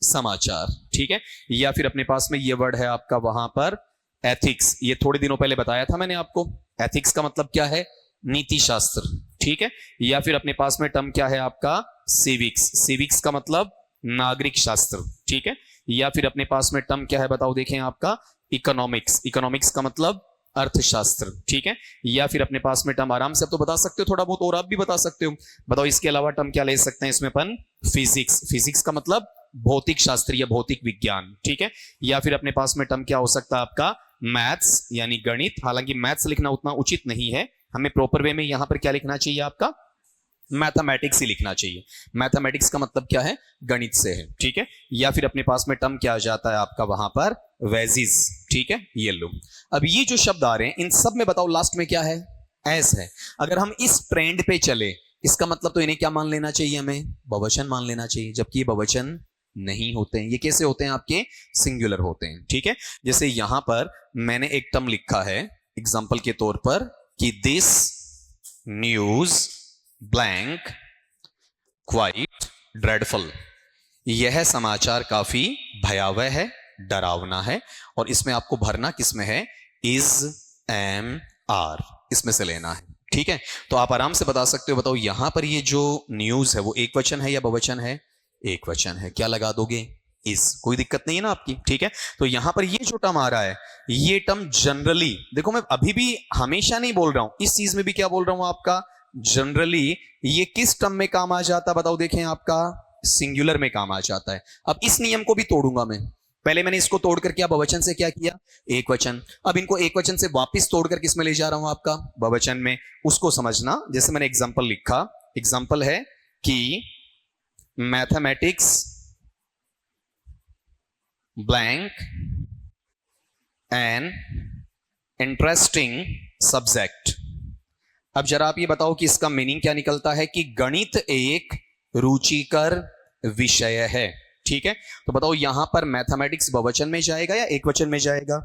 समाचार, ठीक है। या फिर अपने पास में ये वर्ड है आपका वहां पर एथिक्स, ये थोड़े दिनों पहले बताया था मैंने आपको, एथिक्स का मतलब क्या है, नीति शास्त्र, ठीक है। या फिर अपने पास में टर्म क्या है आपका, सिविक्स, सिविक्स का मतलब नागरिक शास्त्र, ठीक है। या फिर अपने पास में टर्म क्या है बताओ देखें आपका, इकोनॉमिक्स, इकोनॉमिक्स का मतलब अर्थशास्त्र, ठीक है। या फिर अपने पास में टर्म आराम से अब तो बता सकते हो थोड़ा बहुत, और आप भी बता सकते हो। बताओ इसके अलावा टर्म क्या ले सकते हैं इसमें अपन? फिजिक्स, फिजिक्स का मतलब भौतिक शास्त्र या भौतिक विज्ञान, ठीक है। या फिर अपने पास में टर्म क्या हो सकता है आपका? मैथ्स यानी गणित। हालांकि मैथ्स लिखना उतना उचित नहीं है, हमें प्रॉपर वे में यहां पर क्या लिखना चाहिए आपका? मैथमेटिक्स ही लिखना चाहिए। मैथमेटिक्स का मतलब क्या है? गणित से है, ठीक है। या फिर अपने पास में टर्म क्या आ जाता है आपका वहां पर? वेजिस, ठीक है। ये लो, अब ये जो शब्द आ रहे हैं इन सब में बताओ लास्ट में क्या है? एस है। अगर हम इस ट्रेंड पे चले, इसका मतलब तो इन्हें क्या मान लेना चाहिए? हमें बहुवचन मान लेना चाहिए, जबकि ये बहुवचन नहीं होते हैं। ये कैसे होते हैं आपके? सिंगुलर होते हैं, ठीक है। जैसे यहां पर मैंने एक टर्म लिखा है एग्जाम्पल के तौर पर कि this news blank quite dreadful, यह समाचार काफी भयावह है, डरावना है। और इसमें आपको भरना किसमें है? इज, एम, आर, इसमें से लेना है, ठीक है। तो आप आराम से बता सकते हो। बताओ यहां पर ये जो न्यूज है वो एक वचन है या बहुवचन है? एक वचन है। क्या लगा दोगे? इस। कोई दिक्कत नहीं है ना आपकी, ठीक है। तो यहां पर ये जो टर्म आ रहा है, ये टर्म जनरली, देखो मैं अभी भी हमेशा नहीं बोल रहा हूं, इस चीज में भी क्या बोल रहा हूं आपका? जनरली ये किस टर्म में काम आ जाता है? बताओ देखें, आपका सिंगुलर में काम आ जाता है। अब इस नियम को भी तोड़ूंगा मैं। पहले मैंने इसको तोड़कर क्या बहुवचन से क्या किया? एक वचन। अब इनको एक वचन से वापस तोड़कर किस में ले जा रहा हूं आपका? बहुवचन में। उसको समझना। जैसे मैंने एग्जाम्पल लिखा, एग्जाम्पल है कि mathematics blank an interesting subject. अब जरा आप ये बताओ कि इसका मीनिंग क्या निकलता है? कि गणित एक रुचिकर विषय है, ठीक है। तो बताओ यहां पर मैथमेटिक्स बहुवचन में जाएगा या एक वचन में जाएगा?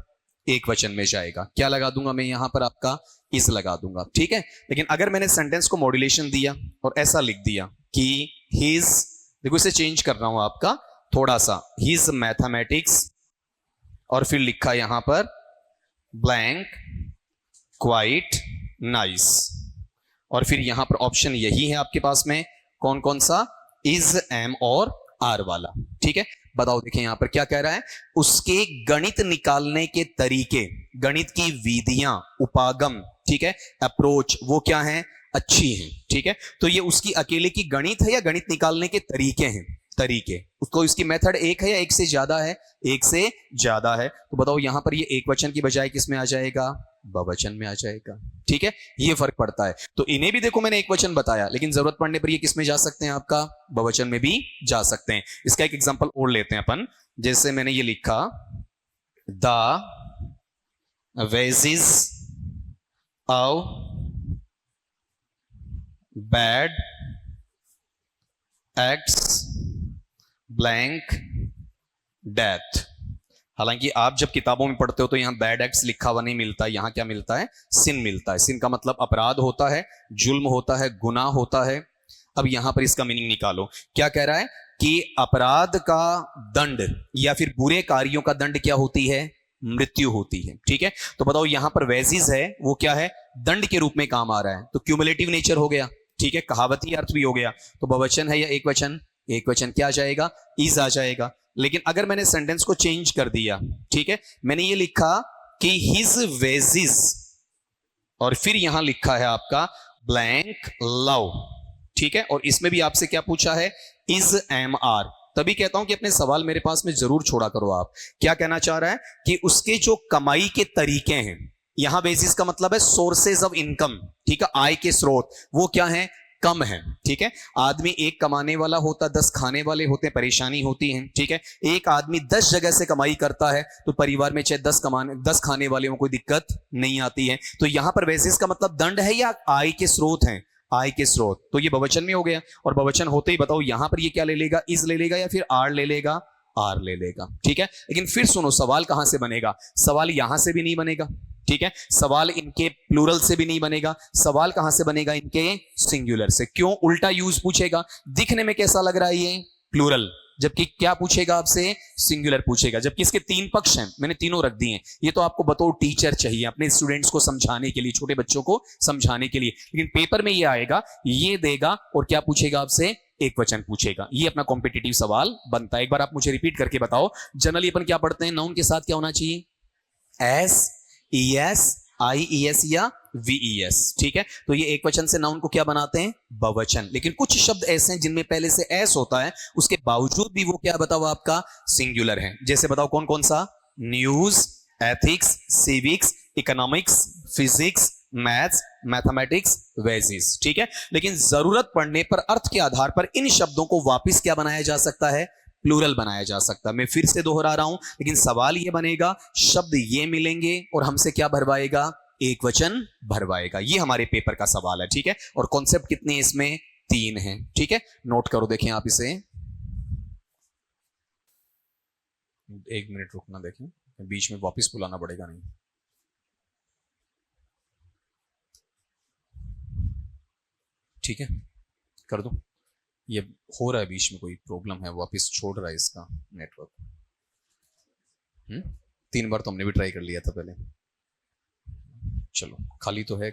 एक वचन में जाएगा। क्या लगा दूंगा मैं यहां पर? आपका इस लगा दूंगा, ठीक है। लेकिन अगर मैंने सेंटेंस को मॉड्यूलेशन दिया और ऐसा लिख दिया कि हिज, देखो इसे चेंज कर रहा हूं आपका थोड़ा सा, हिज मैथमेटिक्स, और फिर लिखा यहां पर ब्लैंक क्वाइट नाइस, और फिर यहां पर ऑप्शन यही है आपके पास में, कौन कौन सा? इज, एम और आर वाला, ठीक है। बताओ देखें यहां पर क्या कह रहा है? उसके गणित निकालने के तरीके, गणित की विधियां, उपागम, ठीक है, अप्रोच, वो क्या है? अच्छी है, ठीक है। तो ये उसकी अकेले की गणित है या गणित निकालने के तरीके हैं? तरीके। उसको इसकी मेथड एक है या एक से ज्यादा है? एक से ज्यादा है। तो बताओ यहां पर ये एक वचन की बजाय किस में आ जाएगा? बहुवचन में आ जाएगा, ठीक है। ये फर्क पड़ता है। तो इन्हें भी देखो मैंने एक वचन बताया, लेकिन जरूरत पड़ने पर ये किस में जा सकते हैं? आपका बहुवचन में भी जा सकते हैं। इसका एक एग्जांपल और लेते हैं अपन। जैसे मैंने ये लिखा, the wages of bad acts blank death. हालांकि आप जब किताबों में पढ़ते हो तो यहां बैड एक्ट्स लिखा हुआ नहीं मिलता है, यहां क्या मिलता है? सिन मिलता है। सिन का मतलब अपराध होता है, जुल्म होता है, गुनाह होता है। अब यहां पर इसका मीनिंग निकालो। क्या कह रहा है? कि अपराध का दंड या फिर बुरे कार्यों का दंड क्या होती है? मृत्यु होती है, ठीक है। तो बताओ यहां पर वेजिस है, वो क्या है? दंड के रूप में काम आ रहा है, तो क्यूमुलेटिव नेचर हो गया, ठीक है, कहावती अर्थ भी हो गया। तो बहुवचन है या एक वचन? एक वचन। क्या आ जाएगा? इज आ जाएगा। लेकिन अगर मैंने सेंटेंस को चेंज कर दिया, ठीक है, मैंने ये लिखा कि हिज वेजिस, और फिर यहां लिखा है आपका ब्लैंक लव, ठीक है। और इसमें भी आपसे क्या पूछा है? Is, am, are. तभी कहता हूं कि अपने सवाल मेरे पास में जरूर छोड़ा करो। आप क्या कहना चाह रहा है? कि उसके जो कमाई के तरीके हैं, यहां बेसिस का मतलब है सोर्सेज ऑफ इनकम, ठीक है, आय के स्रोत, वो क्या है? कम है, ठीक है। आदमी एक कमाने वाला होता, 10 खाने वाले होते, परेशानी होती है, ठीक है। एक आदमी 10 जगह से कमाई करता है तो परिवार में चाहे 10 खाने वाले को कोई दिक्कत नहीं आती है। तो यहां पर बेसिस का मतलब दंड है या आय के स्रोत हैं? आय के स्रोत। तो ये बहुवचन में हो गया, और बहुवचन होते ही बताओ यहां पर ये क्या ले लेगा? इज ले लेगा या फिर आर ले लेगा? आर ले लेगा, ठीक है। लेकिन फिर सुनो, सवाल कहां से बनेगा? सवाल यहां से भी नहीं बनेगा, ठीक है। सवाल इनके प्लूरल से भी नहीं बनेगा। सवाल कहां से बनेगा? इनके सिंगुलर से। क्यों? उल्टा यूज पूछेगा। दिखने में कैसा लग रहा है ये? प्लूरल, जबकि क्या पूछेगा आपसे? सिंगुलर पूछेगा। जबकि इसके 3 पक्ष हैं, मैंने तीनों रख दिए हैं। ये तो आपको बताओ टीचर चाहिए अपने स्टूडेंट्स को समझाने के लिए, छोटे बच्चों को समझाने के लिए। लेकिन पेपर में ये आएगा, ये देगा और क्या पूछेगा आपसे? एक वचन पूछेगा। ये अपना कॉम्पिटिटिव सवाल बनता है। एक बार आप मुझे रिपीट करके बताओ। जनरली अपन क्या पढ़ते हैं? नाउन के साथ क्या होना चाहिए? एस, ईएस, IES या VES, ठीक है। तो ये एक वचन से नाउन को क्या बनाते हैं, बहुवचन। लेकिन कुछ शब्द ऐसे हैं जिनमें पहले से एस होता है, उसके बावजूद भी वो क्या बताओ आपका सिंगुलर है। जैसे बताओ कौन कौन सा, news, ethics, civics, economics, physics, maths, mathematics, wages, ठीक है। लेकिन जरूरत पड़ने पर अर्थ के आधार पर इन शब्दों को वापस क्या बनाया जा सकता है, प्लूरल बनाया जा सकता है। मैं फिर से दोहरा रहा हूं, लेकिन सवाल यह बनेगा शब्द ये मिलेंगे और हमसे क्या भरवाएगा, एक वचन भरवाएगा। ये हमारे पेपर का सवाल है, ठीक है। और कॉन्सेप्ट कितने इसमें, 3 हैं, ठीक है। नोट करो, देखें आप इसे, 1 मिनट रुकना, देखें बीच में वापस बुलाना पड़ेगा नहीं। ठीक है, कर दो। ये हो रहा है बीच में कोई प्रॉब्लम है, वापस छोड़ रहा है इसका नेटवर्क। 3 बार तो हमने भी ट्राई कर लिया था पहले। चलो, खाली तो है,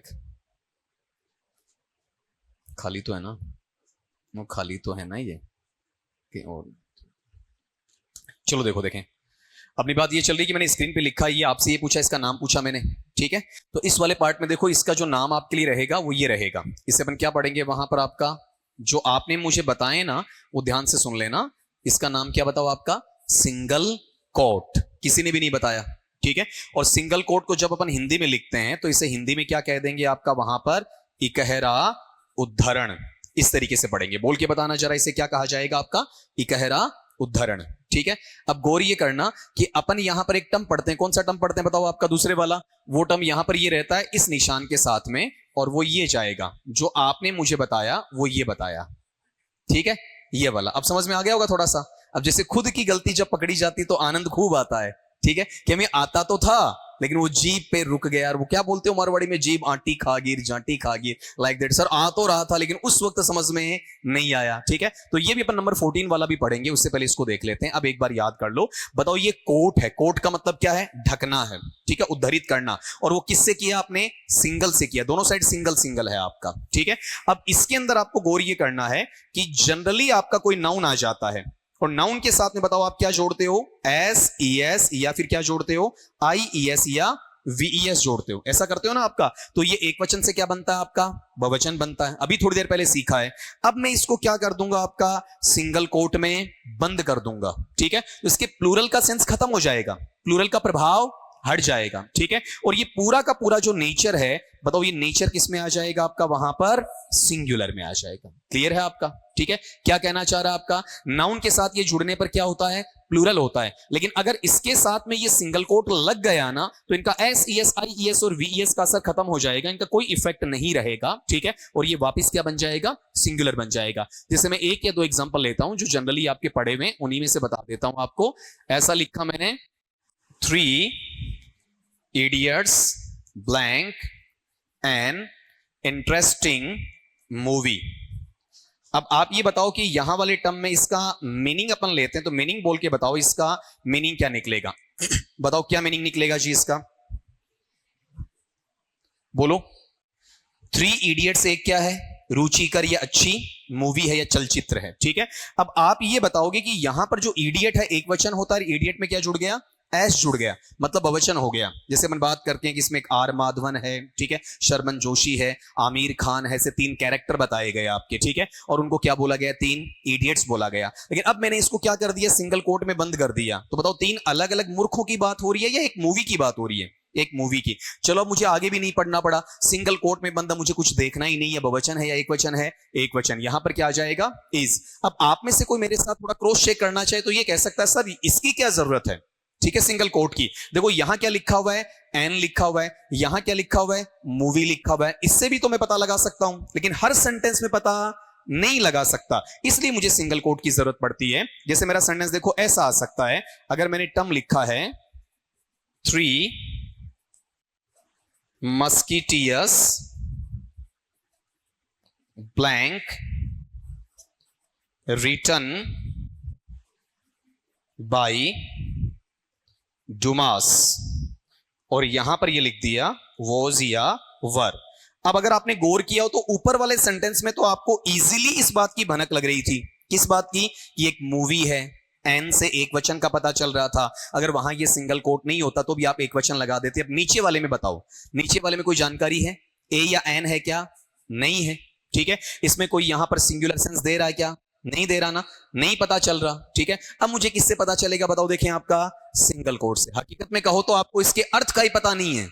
खाली तो है ना, वो खाली तो है ना ये। और चलो देखो, देखें अपनी बात ये चल रही कि मैंने स्क्रीन पे लिखा, ये आपसे ये पूछा, इसका नाम पूछा मैंने, ठीक है। तो इस वाले पार्ट में देखो, इसका जो नाम आपके लिए रहेगा वो ये रहेगा। इससे अपन क्या पढ़ेंगे, वहां पर आपका जो आपने मुझे बताए ना वो ध्यान से सुन लेना। इसका नाम क्या बताओ आपका, सिंगल कोट। किसी ने भी नहीं बताया, ठीक है। और सिंगल कोट को जब अपन हिंदी में लिखते हैं तो इसे हिंदी में क्या कह देंगे आपका, वहां पर इकहरा उद्धरण। इस तरीके से पढ़ेंगे, बोल के बताना जरा, इसे क्या कहा जाएगा आपका, इकहरा उद्धरण, ठीक है। अब गौर ये करना कि अपन यहां पर एक टर्म पढ़ते हैं, कौन सा टर्म पढ़ते हैं बताओ आपका, दूसरे वाला। वो टर्म यहां पर ये रहता है इस निशान के साथ में, और वो ये जाएगा, जो आपने मुझे बताया वो ये बताया, ठीक है, ये वाला। अब समझ में आ गया होगा थोड़ा सा। अब जैसे खुद की गलती जब पकड़ी जाती तो आनंद खूब आता है, ठीक है, कि हमें आता तो था लेकिन वो जीभ पे रुक गया। और वो क्या बोलते हो मारवाड़ी में, जीभ आटी खागिर, जाटी खागिर, लाइक दैट। सर आ तो रहा था लेकिन उस वक्त समझ में नहीं आया, ठीक है। तो ये भी अपन नंबर 14 वाला भी पढ़ेंगे, उससे पहले इसको देख लेते हैं। अब एक बार याद कर लो, बताओ ये कोट है, कोट का मतलब क्या है, ढकना है, ठीक है, उद्धरित करना। और वो किससे किया आपने, सिंगल से किया, दोनों साइड सिंगल सिंगल है आपका, ठीक है। अब इसके अंदर आपको गौर ये करना है कि जनरली आपका कोई नाउन आ जाता है और नाउन के साथ में बताओ आप क्या जोड़ते हो, SES, या फिर क्या जोड़ते हो, IES या VES जोड़ते हो, ऐसा करते हो ना आपका। तो ये एक वचन से क्या बनता है आपका, बहुवचन बनता है। अभी थोड़ी देर पहले सीखा है। अब मैं इसको क्या कर दूंगा आपका, सिंगल कोट में बंद कर दूंगा, ठीक है। तो इसके प्लूरल का सेंस खत्म हो जाएगा, प्लूरल का प्रभाव हट जाएगा, ठीक है। और ये पूरा का पूरा जो नेचर है, बताओ ये नेचर किस में आ जाएगा आपका, वहां पर सिंगुलर में आ जाएगा। क्लियर है आपका, ठीक है। क्या कहना चाह रहा है आपका, नाउन के साथ ये जुड़ने पर क्या होता है, प्लूरल होता है। लेकिन अगर इसके साथ में ये सिंगल कोट लग गया ना, तो इनका SES, IES और VES का असर खत्म हो जाएगा, इनका कोई इफेक्ट नहीं रहेगा, ठीक है। और ये वापस क्या बन जाएगा, सिंगुलर बन जाएगा। जैसे मैं 1 या 2 एग्जांपल लेता हूं जो जनरली आपके पढ़े हुए, उन्हीं में से बता देता हूं आपको। ऐसा लिखा मैंने, 3 idiots blank an interesting movie। अब आप ये बताओ कि यहां वाले टर्म में इसका मीनिंग अपन लेते हैं, तो मीनिंग बोल के बताओ इसका मीनिंग क्या निकलेगा। बताओ क्या मीनिंग निकलेगा जी इसका, बोलो। 3 इडियट्स एक क्या है, रुचिकर या अच्छी मूवी है या चलचित्र है, ठीक है। अब आप ये बताओगे कि यहां पर जो इडियट है एक वचन होता है, इडियट में क्या जुड़ गया, एस जुड़ गया, मतलब बहुवचन हो गया। जैसे अपन बात करते हैं कि इसमें एक आर माधवन है, ठीक है, शर्मन जोशी है, आमिर खान है, से 3 कैरेक्टर बताए गए आपके, ठीक है। और उनको क्या बोला गया, 3 इडियट्स बोला गया। लेकिन अब मैंने इसको क्या कर दिया, सिंगल कोट में बंद कर दिया। तो बताओ 3 अलग अलग मूर्खों की बात हो रही है या एक मूवी की बात हो रही है, एक मूवी की। चलो मुझे आगे भी नहीं पढ़ना पड़ा, सिंगल कोट में बंदा, मुझे कुछ देखना ही नहीं है, बहुवचन है या एक वचन है, एक वचन। यहां पर क्या आ जाएगा, इज। अब आप में से कोई मेरे साथ थोड़ा क्रॉस चेक करना चाहे तो ये कह सकता है सर इसकी क्या जरूरत है, ठीक है, सिंगल कोट की। देखो यहां क्या लिखा हुआ है, एन लिखा हुआ है, यहां क्या लिखा हुआ है, मूवी लिखा हुआ है। इससे भी तो मैं पता लगा सकता हूं, लेकिन हर सेंटेंस में पता नहीं लगा सकता, इसलिए मुझे सिंगल कोट की जरूरत पड़ती है। जैसे मेरा सेंटेंस देखो ऐसा आ सकता है, अगर मैंने टर्म लिखा है 3 मस्किटियस ब्लैंक रिटन बाई डुमास, और यहां पर ये लिख दिया वॉज या वर। अब अगर आपने गौर किया हो तो ऊपर वाले सेंटेंस में तो आपको इजीली इस बात की भनक लग रही थी, किस बात की, ये एक मूवी है, एन से एक वचन का पता चल रहा था। अगर वहां ये सिंगल कोट नहीं होता तो भी आप एक वचन लगा देते। अब नीचे वाले में बताओ, नीचे वाले में कोई जानकारी है? ए या एन है क्या? नहीं है। ठीक है, इसमें कोई यहां पर सिंगुलर सेंस दे रहा है क्या? नहीं दे रहा ना, नहीं पता चल रहा। ठीक है, अब मुझे किससे पता चलेगा बताओ? देखें आपका सिंगल कोट से। हकीकत में कहो तो आपको इसके अर्थ का ही पता नहीं है।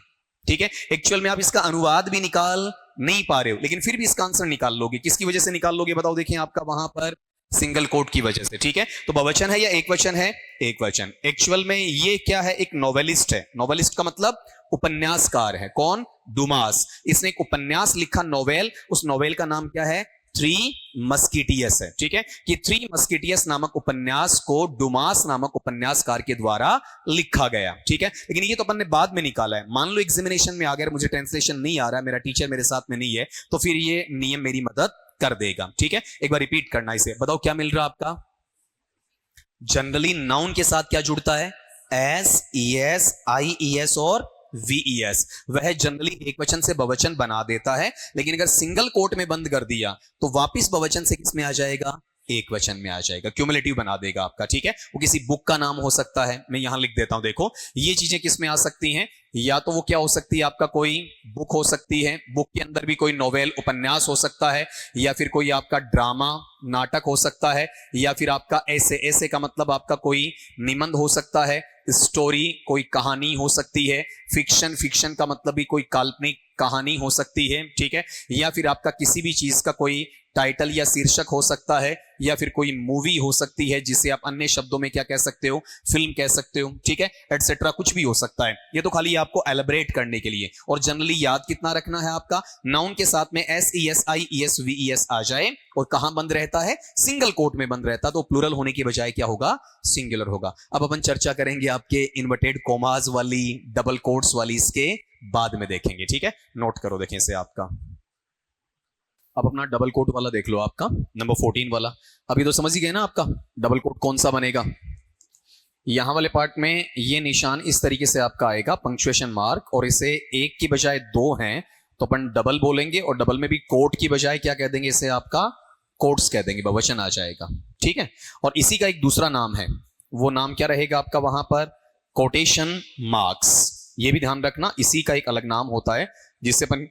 ठीक है, एक्चुअल में आप इसका अनुवाद भी निकाल नहीं पा रहे हो, लेकिन फिर भी इसका आंसर निकाल लोगे। किसकी वजह से निकाल लोगे बताओ? देखिए आपका वहां पर सिंगल कोट की वजह से। ठीक है, तो बहुवचन है या एक वचन है? एक वचन। एक्चुअल में ये क्या है? एक नोवेलिस्ट है। नोवेलिस्ट का मतलब उपन्यासकार है। कौन? डुमास। इसने एक उपन्यास लिखा, नोवेल। उस नोवेल का नाम क्या है? थ्री मस्किटियस है। ठीक है, कि थ्री मस्किटियस नामक उपन्यास को डुमास नामक उपन्यासकार के द्वारा लिखा गया। ठीक है, लेकिन ये तो अपन ने बाद में निकाला है। मान लो एग्जामिनेशन में आ गया, मुझे ट्रांसलेशन नहीं आ रहा है, मेरा टीचर मेरे साथ में नहीं है, तो फिर ये नियम मेरी मदद कर देगा। ठीक है, एक बार रिपीट करना इसे। बताओ क्या मिल रहा आपका? जनरली नाउन के साथ क्या जुड़ता है? S, E S, I E S और वीईएस। वह जनरली एक वचन से बहुवचन बना देता है, लेकिन अगर सिंगल कोट में बंद कर दिया तो वापिस बहुवचन से किस में आ जाएगा? एक वचन में आ जाएगा। क्यूमुलेटिव बना देगा आपका। ठीक है, वो किसी बुक का नाम हो सकता है। मैं यहां लिख देता हूं, देखो ये चीजें किस में आ सकती हैं? या तो वो क्या हो सकती है आपका, कोई बुक हो सकती है, बुक के अंदर भी कोई नोवेल उपन्यास हो सकता है, या फिर कोई आपका ड्रामा नाटक हो सकता है, या फिर आपका ऐसे। ऐसे का मतलब आपका कोई निबंध हो सकता है, स्टोरी कोई कहानी हो सकती है, फिक्शन। फिक्शन का मतलब भी कोई काल्पनिक कहानी हो सकती है। ठीक है, या फिर आपका किसी भी चीज का कोई टाइटल या शीर्षक हो सकता है, या फिर कोई मूवी हो सकती है, जिसे आप अन्य शब्दों में क्या कह सकते हो? फिल्म कह सकते हो। ठीक है, एटसेट्रा, कुछ भी हो सकता है। ये तो खाली आपको एलैबोरेट करने के लिए। और जनरली याद कितना रखना है आपका? नाउन के साथ में S, E S, I E S, V E S आ जाए और कहां बंद रहता है? सिंगल कोट में बंद रहता, तो प्लूरल होने की बजाय क्या होगा? सिंगुलर होगा। अब अपन चर्चा करेंगे आपके इन्वर्टेड कोमास वाली, डबल कोट्स वाली, इसके बाद में देखेंगे। ठीक है, नोट करो, देखें इसे आपका। अब अपना डबल कोट वाला देख लो, आपका नंबर 14 वाला। अभी तो समझ ही गए ना आपका डबल कोट कौन सा बनेगा। यहां वाले पार्ट में ये निशान इस तरीके से आपका आएगा, पंक्चुएशन मार्क, और इसे एक की बजाय दो हैं तो अपन डबल बोलेंगे, और डबल में भी कोट की बजाय क्या कह देंगे? इसे आपका कोट्स कह देंगे, बहुवचन आ जाएगा। ठीक है, और इसी का एक दूसरा नाम है, वो नाम क्या रहेगा आपका वहां पर? Quotation marks. ये भी ध्यान रखना, इसी का एक अलग नाम होता है जिससे अपन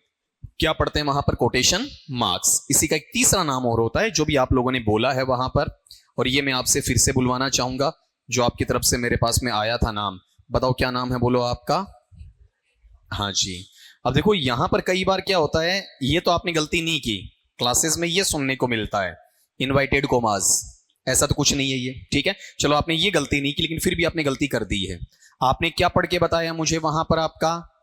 क्या पढ़ते हैं वहां पर? Quotation marks. इसी का एक तीसरा नाम और होता है जो भी आप लोगों ने बोला है वहां पर, और ये मैं आपसे फिर से बुलवाना चाहूंगा, जो आपकी तरफ से मेरे पास में आया था नाम। बताओ क्या नाम है, बोलो आपका। हाँ जी। अब देखो यहां पर कई बार क्या होता है, ये तो आपने गलती नहीं की, क्लासेस में ये सुनने को मिलता है, इनवाइटेड कोमास। ऐसा तो कुछ नहीं है ये। ठीक है, चलो आपने ये गलती नहीं की, लेकिन फिर भी आपने गलती कर दी है। आपने क्या पढ़ के बताया मुझे वहां पर? आपका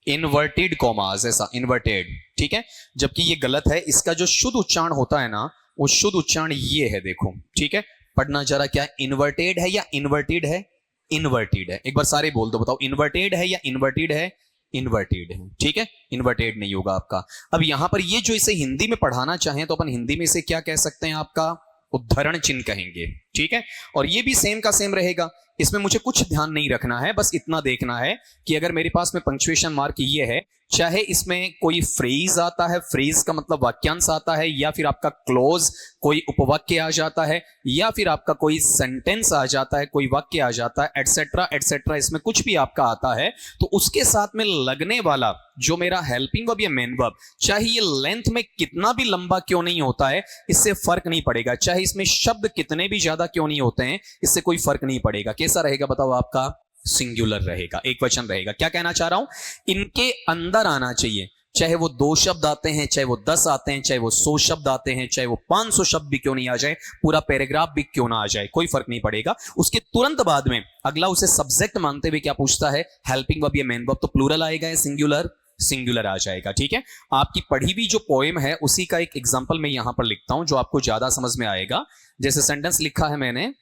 इन्वर्टेड कॉमास, ऐसा इन्वर्टेड। ठीक है, जबकि ये गलत है। इसका जो शुद्ध उच्चारण होता है ना, वो शुद्ध उच्चारण ये है, देखो। ठीक है, पढ़ना जरा, क्या इन्वर्टेड है या इन्वर्टेड है? इन्वर्टेड है। एक बार सारे बोल दो, बताओ इन्वर्टेड है या इन्वर्टेड है? इन्वर्टेड है। ठीक है, इन्वर्टेड नहीं होगा आपका। अब यहां पर ये जो इसे हिंदी में पढ़ाना चाहें तो अपन हिंदी में इसे क्या कह सकते हैं? आपका उद्धरण चिन्ह कहेंगे। ठीक है, और ये भी सेम का सेम रहेगा। इसमें मुझे कुछ ध्यान नहीं रखना है, बस इतना देखना है कि अगर मेरे पास में पंक्चुएशन मार्क ये है, चाहे इसमें कोई फ्रेज आता है, फ्रेज का मतलब वाक्यांश आता है, या फिर आपका क्लोज कोई उपवाक्य आ जाता है, या फिर आपका कोई सेंटेंस आ जाता है, कोई वाक्य आ जाता है, एटसेट्रा एटसेट्रा, इसमें कुछ भी आपका आता है, तो उसके साथ में लगने वाला जो मेरा हेल्पिंग वर्ब या मेन वर्ब, चाहे ये लेंथ में कितना भी लंबा क्यों नहीं होता है, इससे फर्क नहीं पड़ेगा। चाहे इसमें शब्द कितने भी ज्यादा क्यों नहीं होते हैं, इससे कोई फर्क नहीं पड़ेगा। कैसा रहेगा बताओ? आपका सिंगुलर रहेगा, एक वचन रहेगा। क्या कहना चाह रहा हूं? इनके अंदर आना चाहिए, चाहे वो 2 शब्द आते हैं, चाहे वो 10 आते हैं, चाहे वो 100 शब्द आते हैं, चाहे वो 500 शब्द भी क्यों नहीं आ जाए, पूरा पैराग्राफ भी क्यों ना आ जाए, कोई फर्क नहीं पड़ेगा। उसके तुरंत बाद में अगला उसे सब्जेक्ट मानते हुए क्या पूछता है? हेल्पिंग वर्ब या मेन वर्ब। तो प्लूरल आएगा या सिंगुलर? सिंगुलर आ जाएगा। ठीक है, आपकी पढ़ी हुई जो पोएम है उसी का एक एग्जांपल मैं यहां पर लिखता हूं जो आपको ज्यादा समझ में आएगा। जैसे सेंटेंस लिखा है मैंने,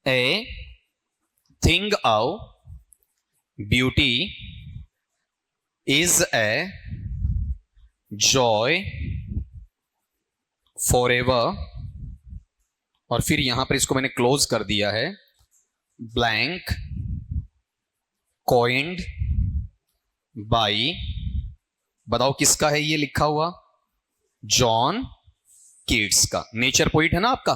a thing of beauty is a joy for ever, और फिर यहां पर इसको मैंने क्लोज कर दिया है, ब्लैंक कॉइन्ड बाई, बताओ किसका है ये लिखा हुआ? जॉन कीट्स का। नेचर पोइट है ना आपका।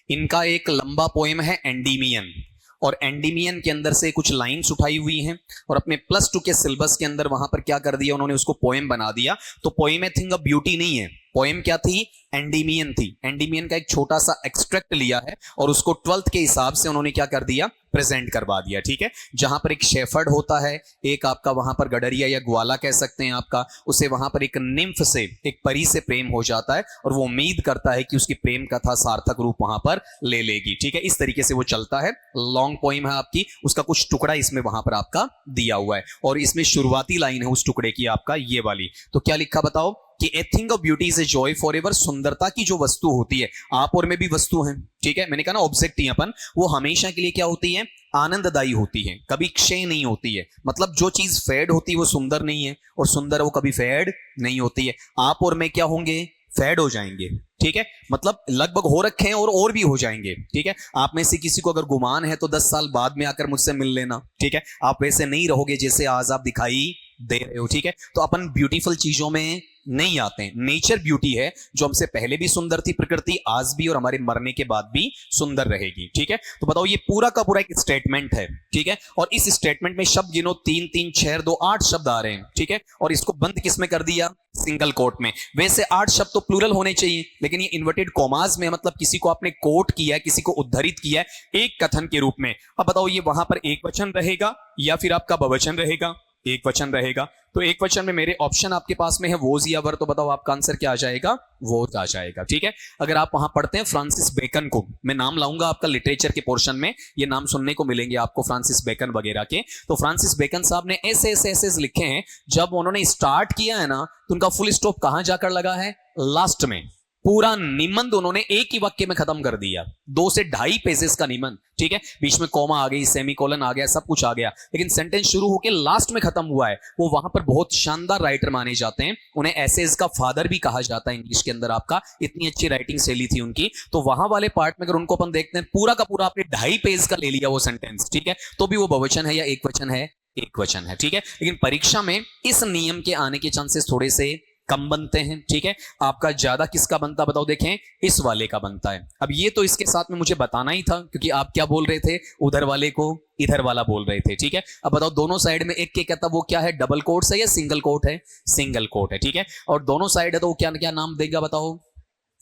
इनका एक लंबा पोएम है एंडीमियन, और एंडीमियन के अंदर से कुछ लाइंस उठाई हुई हैं और अपने +2 के सिलेबस के अंदर वहां पर क्या कर दिया उन्होंने, उसको पोएम बना दिया। तो poem a thing of beauty नहीं है, पोएम क्या थी, एंडीमियन थी। एंडीमियन का एक छोटा सा एक्सट्रैक्ट लिया है और उसको 12th के हिसाब से उन्होंने क्या कर दिया, प्रेजेंट करवा दिया। ठीक है, जहां पर एक शेफर्ड होता है, एक आपका वहां पर गडरिया या ग्वाला कह सकते हैं आपका, उसे वहां पर एक निम्फ से, एक परी से प्रेम हो जाता है और वो उम्मीद करता है कि उसकी प्रेम कथा सार्थक रूप वहां पर ले लेगी। ठीक है, इस तरीके से वो चलता है। लॉन्ग पोइम है आपकी, उसका कुछ टुकड़ा इसमें वहां पर आपका दिया हुआ है और इसमें शुरुआती लाइन है उस टुकड़े की आपका ये वाली। तो क्या लिखा बताओ कि a thing of beauty is a joy for ever. सुंदरता की जो वस्तु होती है, आप और में भी वस्तु है, ठीक है, मैंने कहा ना ऑब्जेक्ट ही अपन, वो हमेशा के लिए क्या होती है, आनंददायी होती है, कभी क्षय नहीं होती है। मतलब जो चीज फेड होती है वो सुंदर नहीं है, और सुंदर वो कभी फेड नहीं होती है। आप और मैं क्या होंगे, फेड हो जाएंगे। ठीक है, मतलब लगभग हो रखे हैं और भी हो जाएंगे। ठीक है, आप में से किसी को अगर गुमान है तो 10 साल बाद में आकर मुझसे मिल लेना। ठीक है, आप वैसे नहीं रहोगे जैसे आज आप दिखाई दे रहे हो। ठीक है, तो अपन ब्यूटीफुल चीजों में नहीं आते हैं। नेचर ब्यूटी है, जो हमसे पहले भी सुंदर थी प्रकृति, आज भी और हमारे मरने के बाद भी सुंदर रहेगी। ठीक है, तो बताओ ये पूरा का पूरा एक स्टेटमेंट है। ठीक है, और इस स्टेटमेंट में शब्द गिनो, 3 3 6 2 8 शब्द आ रहे हैं। ठीक है, और इसको बंद किस में कर दिया, सिंगल कोट में। वैसे 8 शब्द तो प्लूरल होने चाहिए, लेकिन ये इन्वर्टेड कॉमास में, मतलब किसी को आपने कोट किया है, किसी को उद्धृत किया है एक कथन के रूप में। अब बताओ ये वहां पर एक वचन रहेगा या फिर आपका बहुवचन रहेगा, एक वचन रहेगा। तो एक वचन में मेरे ऑप्शन आपके पास में है वोज या वर, तो बताओ आपका आंसर क्या आ जाएगा, वोज आ जाएगा। ठीक है, अगर आप वहां पढ़ते हैं फ्रांसिस बेकन को, मैं नाम लाऊंगा आपका लिटरेचर के पोर्शन में, ये नाम सुनने को मिलेंगे आपको फ्रांसिस बेकन वगैरह के। तो फ्रांसिस बेकन साहब ने ऐसे ऐसे ऐसे लिखे हैं, जब उन्होंने स्टार्ट किया है ना तो उनका फुल स्टॉप कहां जाकर लगा है, लास्ट में। पूरा निबंध उन्होंने एक ही वाक्य में खत्म कर दिया, 2 से 2.5 पेजेस का निबंध। ठीक है, बीच में कॉमा आ गई, सेमीकोलन आ गया, सब कुछ आ गया, लेकिन सेंटेंस शुरू होकर लास्ट में खत्म हुआ है। वो वहां पर बहुत शानदार राइटर माने जाते हैं, उन्हें एसेज का फादर भी कहा जाता है इंग्लिश के अंदर आपका, इतनी अच्छी राइटिंग शैली थी उनकी। तो वहां वाले पार्ट में अगर उनको अपन देखते हैं, पूरा का पूरा आपने 2.5 पेज का ले लिया वो सेंटेंस। ठीक है, तो भी वो बहुवचन है या एक वचन है, एक वचन है। ठीक है, लेकिन परीक्षा में इस नियम के आने के चांसेस थोड़े से कम बनते हैं। ठीक है, आपका ज्यादा किसका बनता बताओ, देखें इस वाले का बनता है। अब ये तो इसके साथ में मुझे बताना ही था, क्योंकि आप क्या बोल रहे थे, उधर वाले को इधर वाला बोल रहे थे। ठीक है, अब बताओ दोनों साइड में एक के कहता, वो क्या है, डबल कोट्स है या सिंगल कोट है, सिंगल कोट है। ठीक है, और दोनों साइड है तो क्या क्या नाम देगा बताओ,